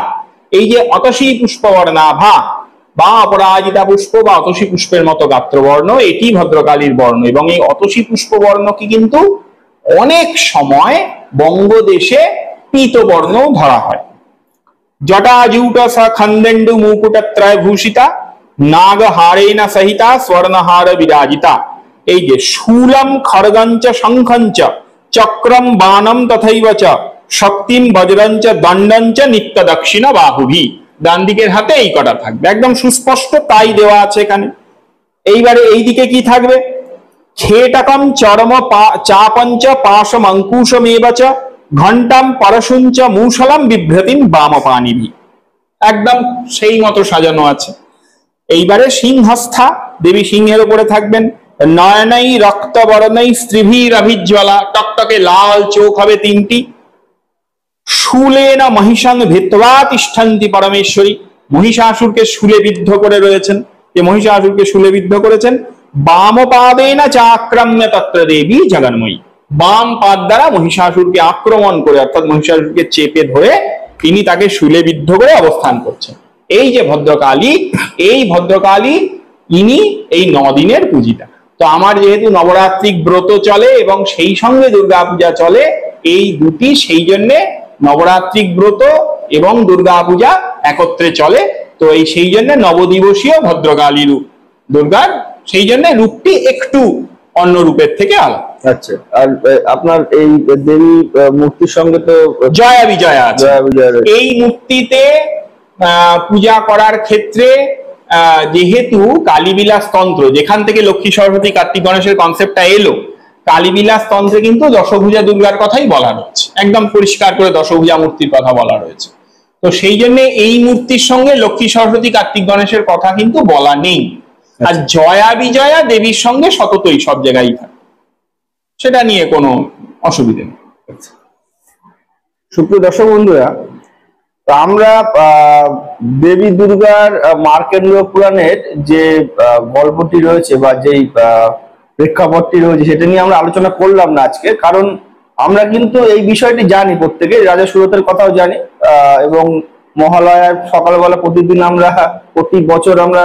এই যে অতসী পুষ্পবর্ণাভা বা অপরাজিতা পুষ্প বা অতসী পুষ্পের মতো গাত্রবর্ণ, এটি ভদ্রকালীর বর্ণ। এবং এই অতসী পুষ্পবর্ণ কি কিন্তু অনেক সময় বঙ্গদেশে পীতবর্ণ ধরা হয়। জটাজূট খন্দেন্দু মুকুটত্রয় ভূষিতা নাগহারেণ সহিতা স্বর্ণহার বিরাজিতা। এই যে শূলম খড়গঞ্চ শঙ্খঞ্চ চক্রম বাণম তথৈব চ শক্তিম বজ্রঞ্চ দণ্ডঞ্চ নিত্য দক্ষিণ বাহুভি। ডান দিকের হাতে এই কটা থাকবে, একদম সুস্পষ্ট তাই দেওয়া আছে এখানে। এইবারে এই দিকে কি থাকবে? খেটকম চরম চাপঞ্চ পাশম অঙ্কুশমেব চ ঘণ্টাম পরশুঞ্চ মূষলম বিভ্রতিম বামপানিভি। একদম সেই মতো সাজানো আছে। এইবারে সিংহস্থা, দেবী সিংহের উপরে থাকবেন। নয়নাই রক্তবর্ণই স্ত্রীভিরভিজ্জ্বলা, টকটকে লাল চোখ হবে তিনটি। শূলেন মহিষাং ভিত্ত্বা তিষ্ঠন্তি পরমেশ্বরী, মহিষাসুরকে শূলে বিদ্ধ করে রয়েছেন, যে মহিষাসুরকে শূলে বিদ্ধ করেছেন। বাম পাদেন চাক্রম্য তত্র দেবী জগন্ময়ী, বাম পাদ দ্বারা মহিষাসুরকে আক্রমণ করে অর্থাৎ মহিষাসুরকে চেপে ধরে তিনি তাকে শূলে বিদ্ধ করে অবস্থান করছেন। এই যে ভদ্রকালী, এই ভদ্রকালী ইনি এই 9 দিনের পূজিতা। তো আমার যেহেতু নবরাত্রিক ব্রত চলে এবং সেই সঙ্গে দুর্গাপূজা চলে, এই দুটি সেই জন্যে নবরাত্রিক ব্রত এবং দুর্গাপূজা একত্রে চলে। তো এই সেই জন্য নবদিবসীয় ভদ্রকালী রূপ দুর্গার, সেই জন্য রূপটি একটু অন্য রূপের থেকে আলাদা। আচ্ছা, আর আপনার এই দেবী মূর্তির সঙ্গে তো জয়া বিজয়া আছে। এই মূর্তিতে পূজা করার ক্ষেত্রে যেহেতু কালীবিলাস তন্ত্র, যেখান থেকে লক্ষ্মী সরস্বতী কার্তিক গণেশের কনসেপ্টটা এলো, কালীবিলাস তন্ত্রে কিন্তু দশভুজা দুর্গার কথাই বলা রয়েছে, একদম পরিষ্কার করে দশভুজা মূর্তির কথা বলা রয়েছে। তো সেই জন্য এই মূর্তির সঙ্গে লক্ষ্মী সরস্বতী কার্তিক গণেশের কথা কিন্তু বলা নেই। আর জয়া বিজয়া দেবীর সঙ্গে সততই সব জায়গায় থাকে, সেটা নিয়ে কোনো অসুবিধা নেই। সুপ্রিয় দর্শক বন্ধুরা, আমরা দেবী দুর্গার মার্কণ্ডেয় পুরাণের যে গল্পটি রয়েছে বা যেই প্রেক্ষাপটটি রয়েছে সেটা নিয়ে আমরা আলোচনা করলাম না আজকে, কারণ আমরা কিন্তু এই বিষয়টি জানি, প্রত্যেকে রাজা সুরতের কথাও জানি এবং মহালয়ার সকালবেলা প্রতিদিন আমরা প্রতি বছর আমরা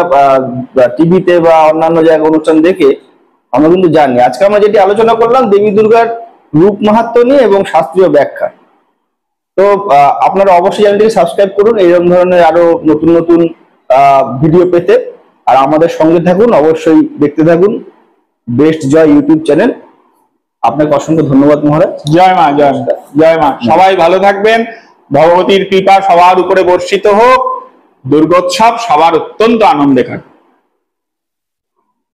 টিভিতে বা অন্যান্য জায়গায় অনুষ্ঠান দেখে আমরা কিন্তু জানি। আজকে আমরা যেটি আলোচনা করলাম দেবী দুর্গার রূপ মাহাত্ম্য নিয়ে এবং শাস্ত্রীয় ব্যাখ্যা। তো আপনারা অবশ্যই চ্যানেলটিকে সাবস্ক্রাইব করুন এরকম ধরনের আরো নতুন নতুন ভিডিও পেতে, আর আমাদের সঙ্গে থাকুন, অবশ্যই দেখতে থাকুন বেস্ট জয় ইউটিউব চ্যানেল। আপনাকে অসংখ্য ধন্যবাদ মহারাজ। জয় মা, জয় মা, জয় মা। সবাই ভালো থাকবেন, ভগবতীর কৃপা সবার উপরে বর্ষিত হোক, দুর্গোৎসব সবার অত্যন্ত আনন্দে কাটুক।